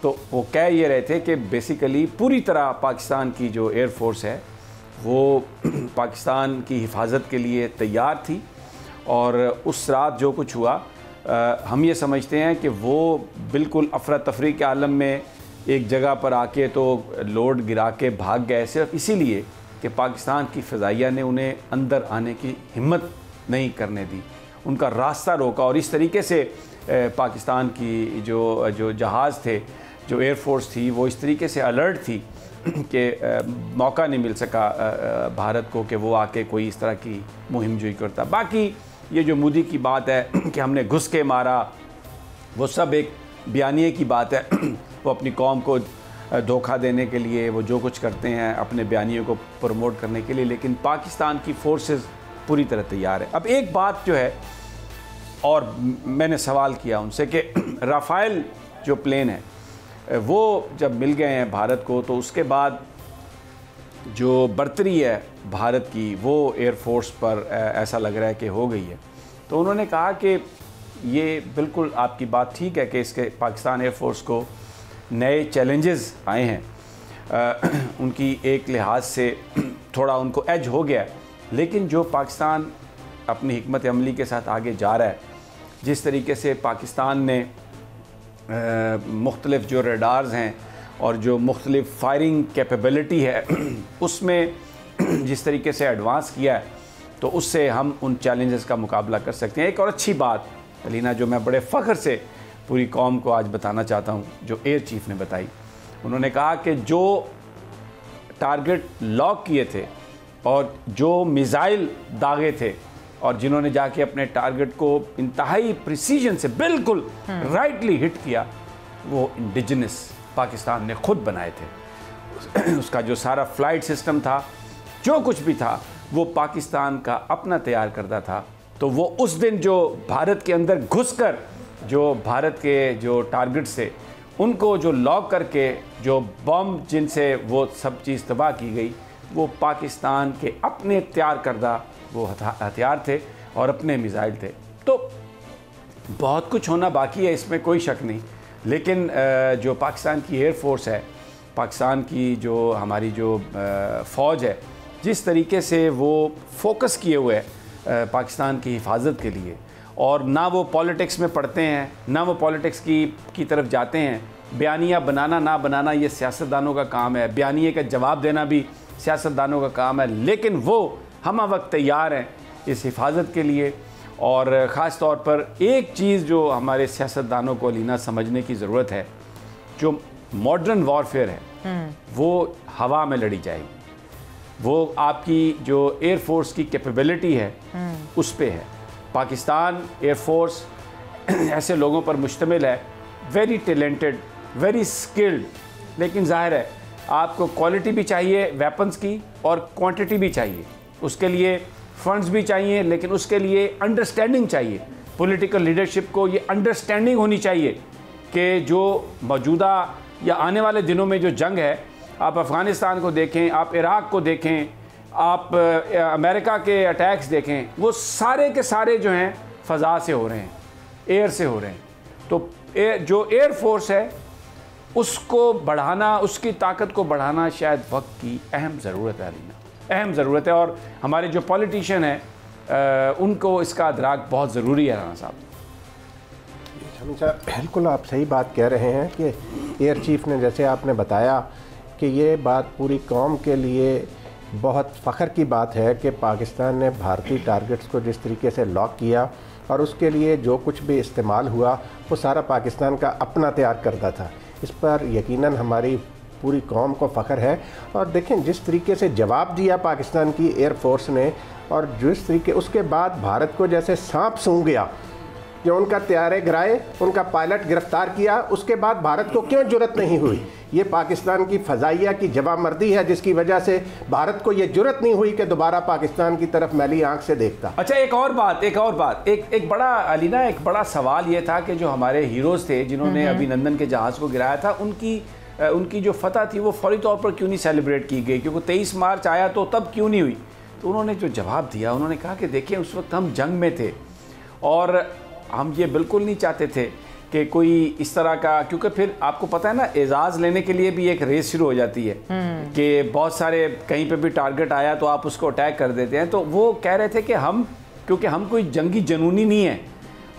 तो वो कह ये रहे थे कि बेसिकली पूरी तरह पाकिस्तान की जो एयर फोर्स है वो पाकिस्तान की हिफाजत के लिए तैयार थी, और उस रात जो कुछ हुआ हम ये समझते हैं कि वो बिल्कुल अफरा तफरी के आलम में एक जगह पर आके तो लोड गिरा के भाग गए, सिर्फ इसीलिए कि पाकिस्तान की फ़िज़ाइया ने उन्हें अंदर आने की हिम्मत नहीं करने दी, उनका रास्ता रोका। और इस तरीके से पाकिस्तान की जो जहाज़ थे, जो एयर फोर्स थी, वो इस तरीके से अलर्ट थी कि मौका नहीं मिल सका भारत को कि वो आके कोई इस तरह की मुहिम जोई करता। बाकी ये जो मोदी की बात है कि हमने घुस के मारा, वो सब एक बयानिए की बात है। वो अपनी कौम को धोखा देने के लिए वो जो कुछ करते हैं अपने बयानियों को प्रमोट करने के लिए, लेकिन पाकिस्तान की फोर्सेस पूरी तरह तैयार है। अब एक बात जो है, और मैंने सवाल किया उनसे कि राफ़ेल जो प्लेन है वो जब मिल गए हैं भारत को, तो उसके बाद जो बर्तरी है भारत की वो एयरफोर्स पर ऐसा लग रहा है कि हो गई है। तो उन्होंने कहा कि ये बिल्कुल आपकी बात ठीक है कि इसके पाकिस्तान एयरफोर्स को नए चैलेंजेस आए हैं, उनकी एक लिहाज से थोड़ा उनको एज हो गया है, लेकिन जो पाकिस्तान अपनी हिकमत अमली के साथ आगे जा रहा है, जिस तरीके से पाकिस्तान ने मुख्तलिफ जो रडार्स हैं और जो मुख्तलिफ फायरिंग कैपेबिलिटी है उसमें जिस तरीके से एडवांस किया है, तो उससे हम उन चैलेंजेस का मुकाबला कर सकते हैं। एक और अच्छी बात अलीना जो मैं बड़े फ़ख्र से पूरी कौम को आज बताना चाहता हूँ, जो एयर चीफ ने बताई, उन्होंने कहा कि जो टारगेट लॉक किए थे और जो मिसाइल दागे थे और जिन्होंने जाके अपने टारगेट को इंतहाई प्रिसीजन से बिल्कुल राइटली हिट किया, वो इंडिजिनस पाकिस्तान ने खुद बनाए थे। उसका जो सारा फ्लाइट सिस्टम था, जो कुछ भी था, वो पाकिस्तान का अपना तैयार करता था। तो वो उस दिन जो भारत के अंदर घुसकर जो भारत के जो टारगेट से उनको जो लॉक करके जो बम जिनसे वो सब चीज़ तबाह की गई, वो पाकिस्तान के अपने तैयार करदा वो हथियार थे और अपने मिसाइल थे। तो बहुत कुछ होना बाकी है, इसमें कोई शक नहीं, लेकिन जो पाकिस्तान की एयर फोर्स है, पाकिस्तान की जो हमारी जो फ़ौज है, जिस तरीके से वो फोकस किए हुए है पाकिस्तान की हिफाजत के लिए, और ना वो पॉलिटिक्स में पढ़ते हैं, ना वो पॉलिटिक्स की तरफ जाते हैं। बयानिया बनाना ना बनाना ये सियासतदानों का काम है, बयानिए का जवाब देना भी सियासतदानों का काम है, लेकिन वो हम वक्त तैयार हैं इस हिफाजत के लिए। और ख़ास तौर पर एक चीज़ जो हमारे सियासतदानों को अलीना समझने की ज़रूरत है, जो मॉडर्न वॉरफेयर है वो हवा में लड़ी जाएगी, वो आपकी जो एयर फोर्स की कैपेबिलिटी है उस पे है। पाकिस्तान एयर फोर्स ऐसे लोगों पर मुश्तमिल है, वेरी टैलेंटेड, वेरी स्किल्ड, लेकिन ज़ाहिर है आपको क्वालिटी भी चाहिए वेपन्स की और क्वांटिटी भी चाहिए, उसके लिए फंड्स भी चाहिए, लेकिन उसके लिए अंडरस्टैंडिंग चाहिए। पॉलिटिकल लीडरशिप को ये अंडरस्टैंडिंग होनी चाहिए कि जो मौजूदा या आने वाले दिनों में जो जंग है, आप अफ़गानिस्तान को देखें, आप इराक़ को देखें, आप अमेरिका के अटैक्स देखें, वो सारे के सारे जो हैं फ़ज़ा से हो रहे हैं, एयर से हो रहे हैं। तो जो एयर फोर्स है उसको बढ़ाना, उसकी ताकत को बढ़ाना शायद वक्त की अहम ज़रूरत है अलीना, अहम ज़रूरत है। और हमारे जो पॉलिटिशियन हैं उनको इसका अदराक बहुत ज़रूरी है। राना साहब बिल्कुल आप सही बात कह रहे हैं कि एयर चीफ ने, जैसे आपने बताया कि ये बात पूरी कौम के लिए बहुत फ़ख्र की बात है कि पाकिस्तान ने भारतीय टारगेट्स को जिस तरीके से लॉक किया और उसके लिए जो कुछ भी इस्तेमाल हुआ वो सारा पाकिस्तान का अपना तैयार करता था। इस पर यकीनन हमारी पूरी कौम को फ़ख्र है। और देखें जिस तरीके से जवाब दिया पाकिस्तान की एयर फोर्स ने, और जिस तरीके उसके बाद भारत को जैसे सांप सूंघ गया कि उनका तैयारे गिराए, उनका पायलट गिरफ्तार किया, उसके बाद भारत को क्यों जुर्रत नहीं हुई? ये पाकिस्तान की फ़ज़ाइया की जवाबमर्दी है जिसकी वजह से भारत को ये जुर्रत नहीं हुई कि दोबारा पाकिस्तान की तरफ मैली आंख से देखता। अच्छा, एक और बात, एक बड़ा अलीना, एक बड़ा सवाल ये था कि जो हमारे हीरोज़ थे जिन्होंने अभिनंदन के जहाज़ को गिराया था, उनकी जो फतह थी वो फौरी तौर पर क्यों नहीं सेलिब्रेट की गई? क्योंकि 23 मार्च आया तो तब क्यों नहीं हुई? तो उन्होंने जो जवाब दिया, उन्होंने कहा कि देखिए उस वक्त हम जंग में थे और हम ये बिल्कुल नहीं चाहते थे कि कोई इस तरह का, क्योंकि फिर आपको पता है ना, एजाज़ लेने के लिए भी एक रेस शुरू हो जाती है कि बहुत सारे कहीं पे भी टारगेट आया तो आप उसको अटैक कर देते हैं। तो वो कह रहे थे कि क्योंकि हम कोई जंगी जनूनी नहीं है,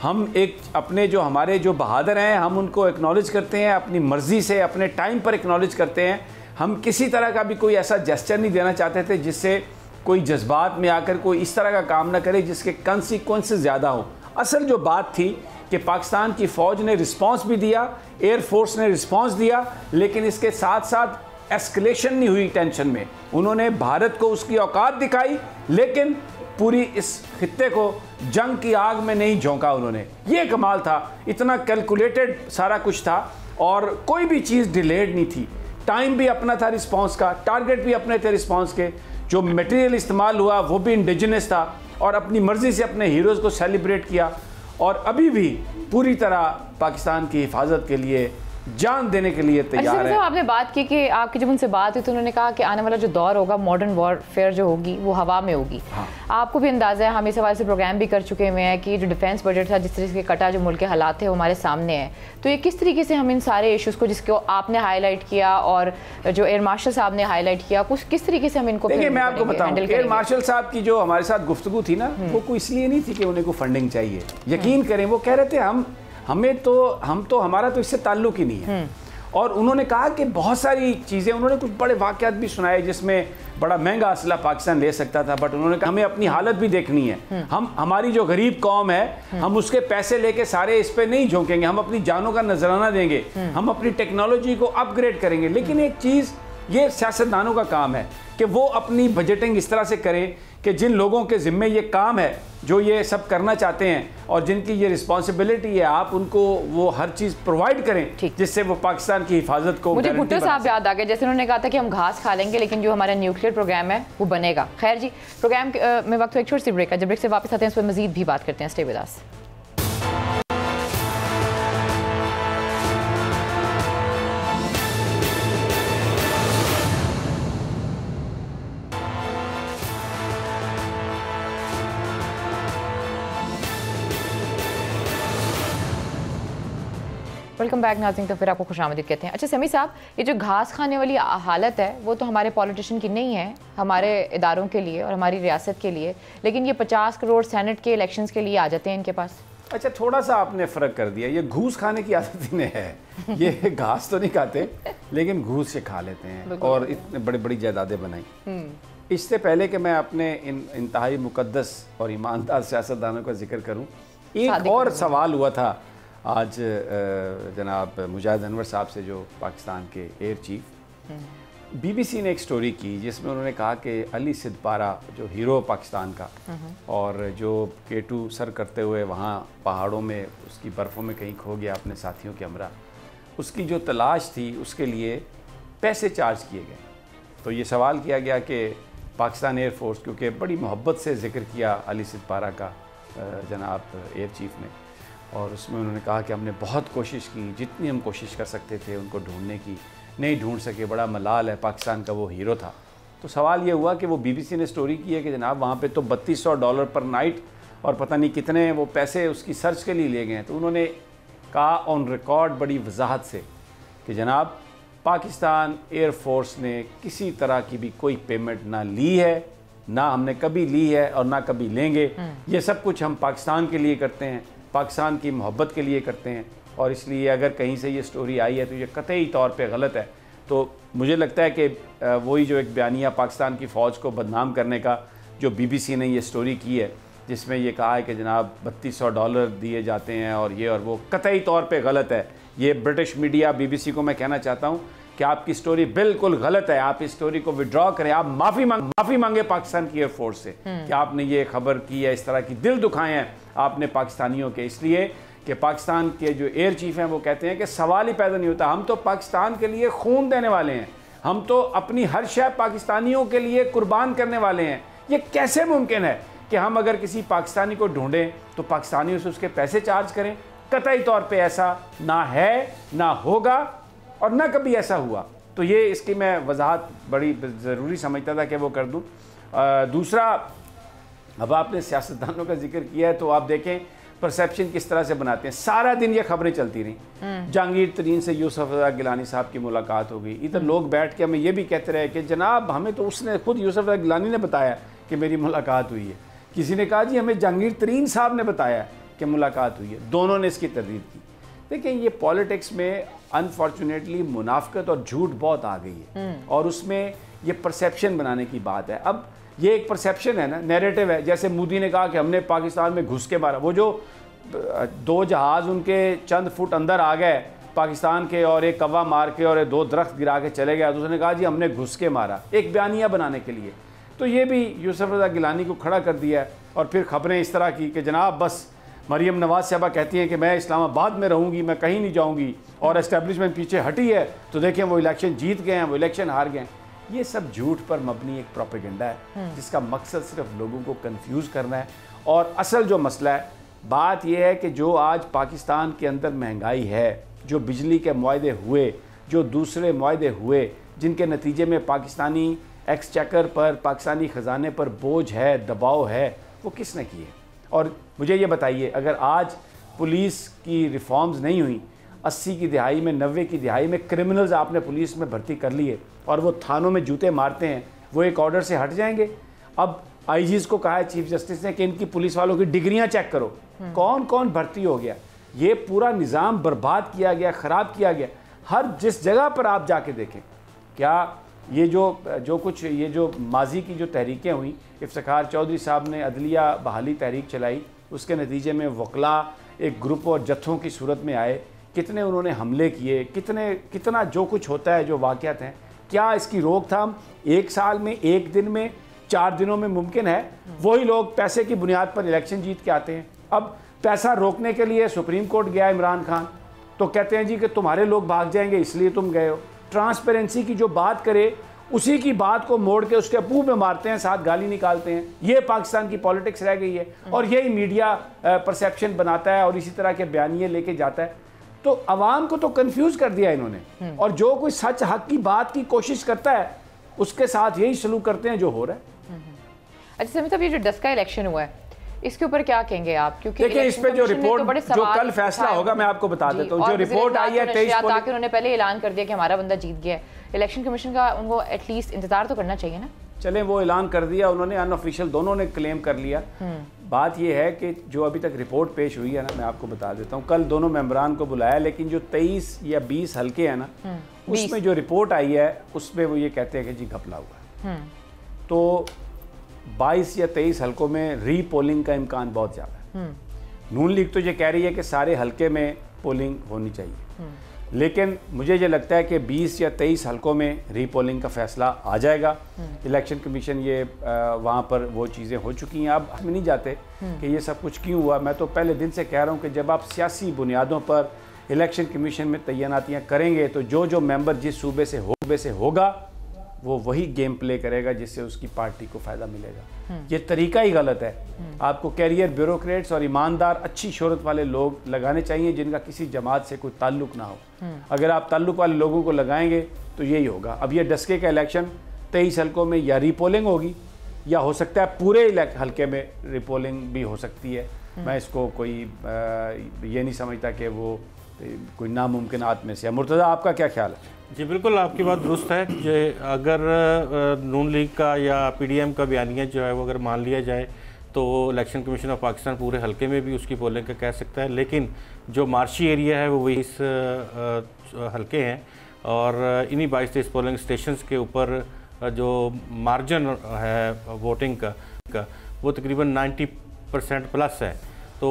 हम एक अपने जो हमारे जो बहादुर हैं हम उनको एक्नॉलेज करते हैं, अपनी मर्ज़ी से अपने टाइम पर एक्नॉलेज करते हैं। हम किसी तरह का भी कोई ऐसा जेस्चर नहीं देना चाहते थे जिससे कोई जज्बात में आकर कोई इस तरह का काम ना करे जिसके कंसिक्वेंसेस ज़्यादा हों। असल जो बात थी कि पाकिस्तान की फ़ौज ने रिस्पांस भी दिया, एयर फोर्स ने रिस्पांस दिया, लेकिन इसके साथ साथ एस्केलेशन नहीं हुई टेंशन में। उन्होंने भारत को उसकी औकात दिखाई, लेकिन पूरी इस खित्ते को जंग की आग में नहीं झोंका उन्होंने। ये कमाल था, इतना कैलकुलेटेड सारा कुछ था और कोई भी चीज़ डिलेड नहीं थी। टाइम भी अपना था रिस्पांस का, टारगेट भी अपने थे रिस्पांस के, जो मटेरियल इस्तेमाल हुआ वो भी इंडिजिनस था और अपनी मर्ज़ी से अपने हीरोज़ को सेलिब्रेट किया। और अभी भी पूरी तरह पाकिस्तान की हिफाजत के लिए जान देने के लिए तैयार है। आपने बात की कि आपकी जब उनसे बात हुई तो उन्होंने कहा कि आने वाला जो दौर होगा मॉडर्न वॉरफेयर जो होगी वो हवा में होगी। हाँ। आपको भी अंदाज़ा है, हम इस हवाले से प्रोग्राम भी कर चुके हुए हैं कि जो डिफेंस बजट था, जिस तरीके से कटा जो मुल्क के हालात थे वो हमारे सामने है। तो ये किस तरीके से हम इन सारे इशूज़ को, जिसको आपने हाईलाइट किया और जो एयर मार्शल साहब ने हाईलाइट किया, कुछ किस तरीके से हम इनको, देखिए मैं आपको बताऊं, एयर मार्शल साहब की जो हमारे साथ गुफ्तगू थी ना, वो कोई इसलिए नहीं थी कि उन्हें को फंडिंग चाहिए। यकीन करें, वो कह रहे थे हम तो हमारा तो इससे ताल्लुक ही नहीं है। और उन्होंने कहा कि बहुत सारी चीज़ें, उन्होंने कुछ बड़े वाक़यात भी सुनाए जिसमें बड़ा महंगा असला पाकिस्तान ले सकता था, बट उन्होंने कहा हमें अपनी हालत भी देखनी है। हमारी जो गरीब कौम है, हम उसके पैसे लेके सारे इस पे नहीं झोंकेंगे, हम अपनी जानों का नजराना देंगे, हम अपनी टेक्नोलॉजी को अपग्रेड करेंगे। लेकिन एक चीज़, ये सियासतदानों का काम है कि वो अपनी बजटिंग इस तरह से करें कि जिन लोगों के ज़िम्मे ये काम है, जो ये सब करना चाहते हैं और जिनकी ये रिस्पॉन्सिबिलिटी है, आप उनको वो हर चीज़ प्रोवाइड करें जिससे वो पाकिस्तान की हिफाजत को। मुझे भुट्टो साहब याद आ गए, जैसे उन्होंने कहा था कि हम घास खा लेंगे लेकिन जो हमारा न्यूक्लियर प्रोग्राम है वो बनेगा। खैर जी, प्रोग्राम में वक्त एक छोटी सी ब्रेक है, जब ब्रेक से वापस आते हैं इस पर मजीद भी बात करते हैं। Stay with us. Welcome back नाज़रीन, तो फिर आपको खुशामदीद कहते हैं। अच्छा समी साहब, ये जो घास खाने वाली हालत है वो तो हमारे पॉलिटिशियन की नहीं है, हमारे इदारों के लिए और हमारी रियासत के लिए, लेकिन ये 50 करोड़ सेनेट के इलेक्शंस के लिए आ जाते हैं इनके पास। अच्छा, थोड़ा सा आपने फ़र्क कर दिया, ये घूस खाने की आदत इन्हें है। ये घास तो नहीं खाते लेकिन घूस से खा लेते हैं और इतने बड़ी बड़ी जायदादें बनाई। इससे पहले कि मैं अपने इन इंतहाई मुकद्दस और ईमानदार सियासतदानों का जिक्र करूँ, एक और सवाल हुआ था आज जनाब मुजाहिद अनवर साहब से, जो पाकिस्तान के एयर चीफ। बीबीसी ने एक स्टोरी की जिसमें उन्होंने कहा कि अली सिद्दपारा जो हीरो पाकिस्तान का, और जो K2 सर करते हुए वहाँ पहाड़ों में उसकी बर्फ़ों में कहीं खो गया अपने साथियों के हमरा, उसकी जो तलाश थी उसके लिए पैसे चार्ज किए गए। तो ये सवाल किया गया कि पाकिस्तान एयर फोर्स, क्योंकि बड़ी मोहब्बत से जिक्र किया अली सिद्दपारा का जनाब एयर चीफ ने, और उसमें उन्होंने कहा कि हमने बहुत कोशिश की, जितनी हम कोशिश कर सकते थे उनको ढूंढने की, नहीं ढूंढ सके। बड़ा मलाल है, पाकिस्तान का वो हीरो था। तो सवाल ये हुआ कि वो BBC ने स्टोरी की है कि जनाब वहाँ पे तो $3200 पर नाइट और पता नहीं कितने वो पैसे उसकी सर्च के लिए ले गए हैं। तो उन्होंने कहा ऑन रिकॉर्ड बड़ी वजाहत से कि जनाब पाकिस्तान एयरफोर्स ने किसी तरह की भी कोई पेमेंट ना ली है, ना हमने कभी ली है और ना कभी लेंगे। ये सब कुछ हम पाकिस्तान के लिए करते हैं, पाकिस्तान की मोहब्बत के लिए करते हैं, और इसलिए अगर कहीं से ये स्टोरी आई है तो ये कतई तौर पे गलत है। तो मुझे लगता है कि वही जो एक बयानिया पाकिस्तान की फ़ौज को बदनाम करने का जो BBC ने ये स्टोरी की है, जिसमें ये कहा है कि जनाब $3200 दिए जाते हैं और ये और वो, कतई तौर पे गलत है। ये ब्रिटिश मीडिया BBC को मैं कहना चाहता हूँ कि आपकी स्टोरी बिल्कुल गलत है, आप इस स्टोरी को विड्रॉ करें, आप माफ़ी मांगे पाकिस्तान की एयरफोर्स से कि आपने ये खबर की है, इस तरह की दिल दुखाए हैं आपने पाकिस्तानियों के। इसलिए कि पाकिस्तान के जो एयर चीफ हैं वो कहते हैं कि सवाल ही पैदा नहीं होता, हम तो पाकिस्तान के लिए खून देने वाले हैं, हम तो अपनी हर शय पाकिस्तानियों के लिए कुर्बान करने वाले हैं। ये कैसे मुमकिन है कि हम अगर किसी पाकिस्तानी को ढूंढें तो पाकिस्तानियों से उसके पैसे चार्ज करें? कतई तौर पे ऐसा ना है, ना होगा और ना कभी ऐसा हुआ। तो ये इसकी मैं वजाहत बड़ी ज़रूरी समझता था कि वो कर दूँ। दूसरा, अब आपने सियासतदानों का जिक्र किया है तो आप देखें परसेप्शन किस तरह से बनाते हैं। सारा दिन ये खबरें चलती रहीं, जहांगीर तरीन से यूसुफ रज़ा गिलानी साहब की मुलाकात हो गई। इधर लोग बैठ के हमें ये भी कहते रहे कि जनाब हमें तो उसने खुद यूसुफ रज़ा गिलानी ने बताया कि मेरी मुलाकात हुई है। किसी ने कहा जी हमें जहांगीर तरीन साहब ने बताया कि मुलाकात हुई है। दोनों ने इसकी तरदीद की। देखिए ये पॉलिटिक्स में अनफॉर्चुनेटली मुनाफकत और झूठ बहुत आ गई है और उसमें ये परसेप्शन बनाने की बात है। अब ये एक परसेप्शन है ना, नैरेटिव है। जैसे मोदी ने कहा कि हमने पाकिस्तान में घुस के मारा, वो जो 2 जहाज़ उनके चंद फुट अंदर आ गए पाकिस्तान के और एक कव्वा मार के और 2 दरख्त गिरा के चले गया, तो उसने कहा जी हमने घुस के मारा, एक बयानिया बनाने के लिए। तो ये भी यूसुफ रज़ा गिलानी को खड़ा कर दिया है। और फिर खबरें इस तरह की कि जनाब बस मरियम नवाज साहबा कहती हैं कि मैं इस्लामाबाद में रहूँगी, मैं कहीं नहीं जाऊँगी, और एस्टेब्लिशमेंट पीछे हटी है तो देखें वो इलेक्शन जीत गए हैं, वो इलेक्शन हार गए हैं। ये सब झूठ पर मबनी एक प्रोपेगेंडा है जिसका मकसद सिर्फ लोगों को कंफ्यूज करना है। और असल जो मसला है, बात यह है कि जो आज पाकिस्तान के अंदर महंगाई है, जो बिजली के मुआहदे हुए, जो दूसरे मुआहदे हुए, जिनके नतीजे में पाकिस्तानी एक्सचेकर पर, पाकिस्तानी ख़जाने पर बोझ है, दबाव है, वो किसने किए? और मुझे ये बताइए, अगर आज पुलिस की रिफॉर्म्स नहीं हुई, 80 की दिहाई में, 90 की दिहाई में क्रिमिनल्स आपने पुलिस में भर्ती कर लिए और वो थानों में जूते मारते हैं, वो एक ऑर्डर से हट जाएंगे? अब IGs को कहा है चीफ जस्टिस ने कि इनकी पुलिस वालों की डिग्रियां चेक करो, कौन कौन भर्ती हो गया। ये पूरा निज़ाम बर्बाद किया गया, ख़राब किया गया। हर जिस जगह पर आप जाके देखें, क्या ये जो माजी की जो तहरीकें हुई, इफ्तिखार चौधरी साहब ने अदलिया बहाली तहरीक चलाई, उसके नतीजे में वकला एक ग्रुप और जत्थों की सूरत में आए, कितने उन्होंने हमले किए, कितना जो कुछ होता है, जो वाक़यात हैं, क्या इसकी रोकथाम 1 साल में, 1 दिन में, 4 दिनों में मुमकिन है? वही लोग पैसे की बुनियाद पर इलेक्शन जीत के आते हैं। अब पैसा रोकने के लिए सुप्रीम कोर्ट गया इमरान खान, तो कहते हैं जी कि तुम्हारे लोग भाग जाएंगे इसलिए तुम गए हो। ट्रांसपेरेंसी की जो बात करे उसी की बात को मोड़ के उसके मुंह में मारते हैं, साथ गाली निकालते हैं। ये पाकिस्तान की पॉलिटिक्स रह गई है और यही मीडिया परसेप्शन बनाता है और इसी तरह के बयानिए लेके जाता है। तो अवाम को तो कंफ्यूज कर दिया इन्होंने, और जो कोई सच हक की बात की कोशिश करता है उसके साथ यही सलूक करते हैं जो हो रहा है। अच्छा समीर साहब, ये जो 10 का इलेक्शन हुआ है इसके ऊपर क्या कहेंगे आप? क्योंकि देखिए इस पे जो रिपोर्ट, जो कल फैसला होगा, मैं आपको बता देता हूँ। जो रिपोर्ट आई है 23 को, उन्होंने पहले ऐलान कर दिया कि हमारा बंदा जीत गया है। इलेक्शन कमीशन का उनको एटलीस्ट इंतजार तो करना चाहिए ना। चलें, वो ऐलान कर दिया उन्होंने, अनऑफिशियल दोनों ने क्लेम कर लिया। बात यह है कि जो अभी तक रिपोर्ट पेश हुई है ना, मैं आपको बता देता हूँ, कल दोनों मेंबरान को बुलाया, लेकिन जो 23 या 20 हल्के हैं ना, उसमें जो रिपोर्ट आई है उसमें वो ये कहते हैं कि जी घपला हुआ है। तो 22 या 23 हलकों में रीपोलिंग का इम्कान बहुत ज़्यादा है। नून लीग तो ये कह रही है कि सारे हलके में पोलिंग होनी चाहिए, लेकिन मुझे ये लगता है कि 20 या 23 हलकों में रीपोलिंग का फैसला आ जाएगा। इलेक्शन कमीशन ये वहाँ पर वो चीज़ें हो चुकी हैं। अब हम नहीं जाते कि ये सब कुछ क्यों हुआ। मैं तो पहले दिन से कह रहा हूँ कि जब आप सियासी बुनियादों पर इलेक्शन कमीशन में तैनातियाँ करेंगे तो जो मेंबर जिस सूबे से होगा वो वही गेम प्ले करेगा जिससे उसकी पार्टी को फ़ायदा मिलेगा। ये तरीका ही गलत है। आपको कैरियर ब्यूरोक्रेट्स और ईमानदार अच्छी शोहरत वाले लोग लगाने चाहिए जिनका किसी जमात से कोई ताल्लुक ना हो। अगर आप ताल्लुक वाले लोगों को लगाएंगे तो यही होगा। अब ये डस्के का इलेक्शन 23 हलकों में या रीपोलिंग होगी या हो सकता है पूरे हलके में रीपोलिंग भी हो सकती है। मैं इसको कोई ये नहीं समझता कि वो कोई नामुमकिनात में से है। मुर्तज़ा, आपका क्या ख्याल है? जी बिल्कुल, आपकी बात दुरुस्त है कि अगर नून लीग का या PDM का बयानिया जो है वो अगर मान लिया जाए तो इलेक्शन कमीशन ऑफ पाकिस्तान पूरे हलके में भी उसकी पोलिंग का कह सकता है, लेकिन जो मार्शी एरिया है वो वही इस हलके हैं और इन्हीं 22-23 पोलिंग स्टेशंस के ऊपर जो मार्जिन है वोटिंग का वो तकरीबन 90% प्लस है। तो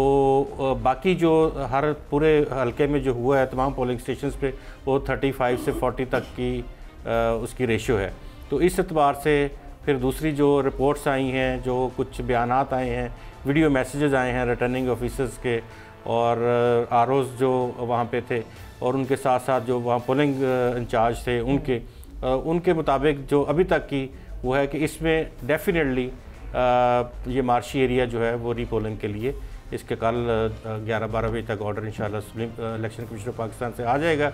बाकी जो हर पूरे हलके में जो हुआ है तमाम पोलिंग स्टेशंस पे वो 35 से 40 तक की उसकी रेशियो है। तो इस एतबार से फिर दूसरी जो रिपोर्ट्स आई हैं, जो कुछ बयानात आए हैं, वीडियो मैसेजेस आए हैं रिटर्निंग ऑफिसर्स के और ROs जो वहाँ पे थे और उनके साथ साथ जो वहाँ पोलिंग इंचार्ज थे उनके मुताबिक जो अभी तक की वो है कि इसमें डेफिनेटली ये मार्शी एरिया जो है वो रीपोलिंग के लिए इसके कल 11-12 बजे तक ऑर्डर इंशाल्लाह इलेक्शन कमीशन ऑफ पाकिस्तान से आ जाएगा।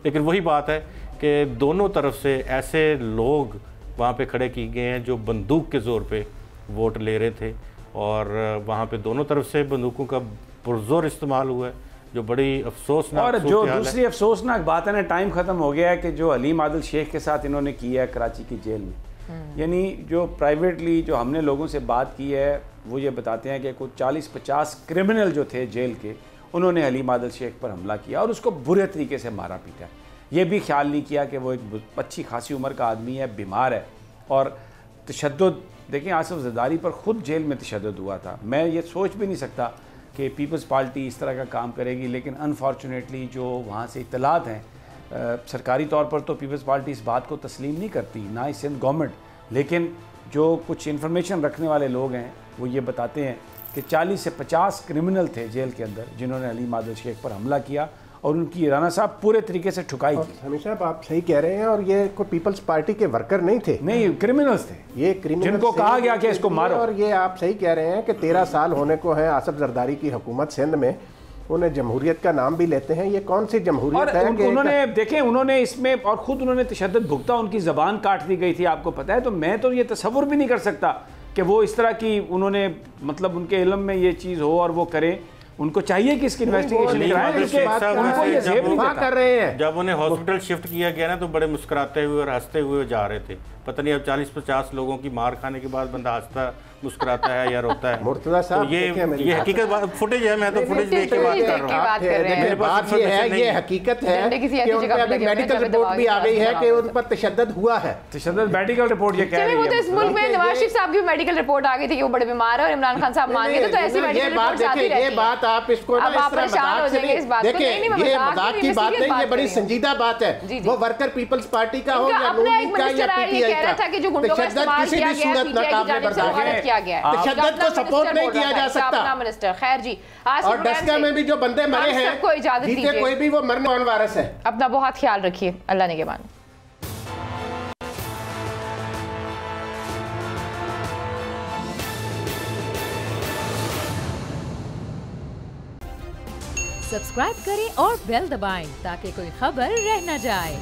लेकिन वही बात है कि दोनों तरफ से ऐसे लोग वहाँ पे खड़े किए गए हैं जो बंदूक के ज़ोर पे वोट ले रहे थे और वहाँ पे दोनों तरफ से बंदूकों का पुरजोर इस्तेमाल हुआ है, जो बड़ी अफसोसनाक और जो दूसरी अफसोसनाक बात है ना, टाइम ख़त्म हो गया है कि जो हलीम आदिल शेख के साथ इन्होंने किया है कराची की जेल में, यानी जो प्राइवेटली जो हमने लोगों से बात की है वो ये बताते हैं कि कुछ 40-50 क्रिमिनल जो थे जेल के, उन्होंने हलीम आदिल शेख पर हमला किया और उसको बुरे तरीके से मारा पीटा। ये भी ख्याल नहीं किया कि वो एक अच्छी खासी उम्र का आदमी है, बीमार है और तशद्दुद। देखें, आसिफ ज़रदारी पर ख़ुद जेल में तशद्दुद हुआ था। मैं ये सोच भी नहीं सकता कि पीपल्स पार्टी इस तरह का काम करेगी, लेकिन अनफॉर्चुनेटली जो वहाँ से इत्तलात हैं सरकारी तौर पर तो पीपल्स पार्टी इस बात को तस्लीम नहीं करती, ना ही सिंध गवर्नमेंट, लेकिन जो कुछ इन्फॉर्मेशन रखने वाले लोग हैं वो ये बताते हैं कि 40 से 50 क्रिमिनल थे जेल के अंदर जिन्होंने हलीम आदिल शेख पर हमला किया और उनकी राना साहब पूरे तरीके से ठुकाई की। हमेशा आप सही कह रहे हैं, और ये कोई पीपल्स पार्टी के वर्कर नहीं थे, नहीं क्रिमिनल्स थे, ये क्रिमिनल जिनको कहा गया कि इसको मारो। और ये आप सही कह रहे हैं कि 13 साल होने को है आसिफ जरदारी की हुकूमत सिंध में, उन्हें जमहूरियत का नाम भी लेते हैं। ये कौन सी जमहूरियत है? उन्होंने देखें, उन्होंने इसमें और ख़ुद उन्होंने तशद्दुद भुगता, उनकी ज़बान काट दी गई थी, आपको पता है। तो मैं तो ये तसव्वुर भी नहीं कर सकता कि वो इस तरह की उन्होंने मतलब उनके इल्म में ये चीज़ हो और वो करें। उनको चाहिए कि इसकी इन्वेस्टिगेशन कराएं। कर रहे हैं। जब उन्हें हॉस्पिटल शिफ्ट किया गया ना तो बड़े मुस्कुराते हुए और हंसते हुए जा रहे थे। पता नहीं अब 40-50 लोगों की मार खाने के बाद बंदा हंसता मुस्कुराता है या रोता है। मुर्तज़ा साहब, तो ये हकीकत फुटेज है, मैं तो फुटेज देख के बात कर रहा हूँ। बात ये है, ये हकीकत है कि उन पे अभी मेडिकल रिपोर्ट भी आ गई है कि उन पर तशद्दुद हुआ है। तशद्दुद मेडिकल रिपोर्ट ये कह रही है। इस मुल्क में नवाज शरीफ साहब की मेडिकल रिपोर्ट आ गई थी कि वो बड़े बीमार है और इमरान खान साहब मान गए, तो ऐसी मेडिकल रिपोर्ट आती रहती है। ये बात आप इसको ना इस तरह मजाक से नहीं देखिए, ये मजाक की बात नहीं, ये बड़ी संजीदा बात है। वो वर्कर पीपल्स पार्टी का हो या नून लीग का या PTI का, तशद्दुद किसी भी सूरत नाकाबिले बर्दाश्त है। तशद्दुद को सपोर्ट नहीं किया जा सकता। मिनिस्टर खैर जी, आज और डस्का में भी जो बंदे मरे हैं, जीते कोई भी, वो मरने वाला वायरस है। अपना बहुत ख्याल रखिए, अल्लाह ने के मान। सब्सक्राइब करें और बेल दबाएं ताकि कोई खबर रह न जाए।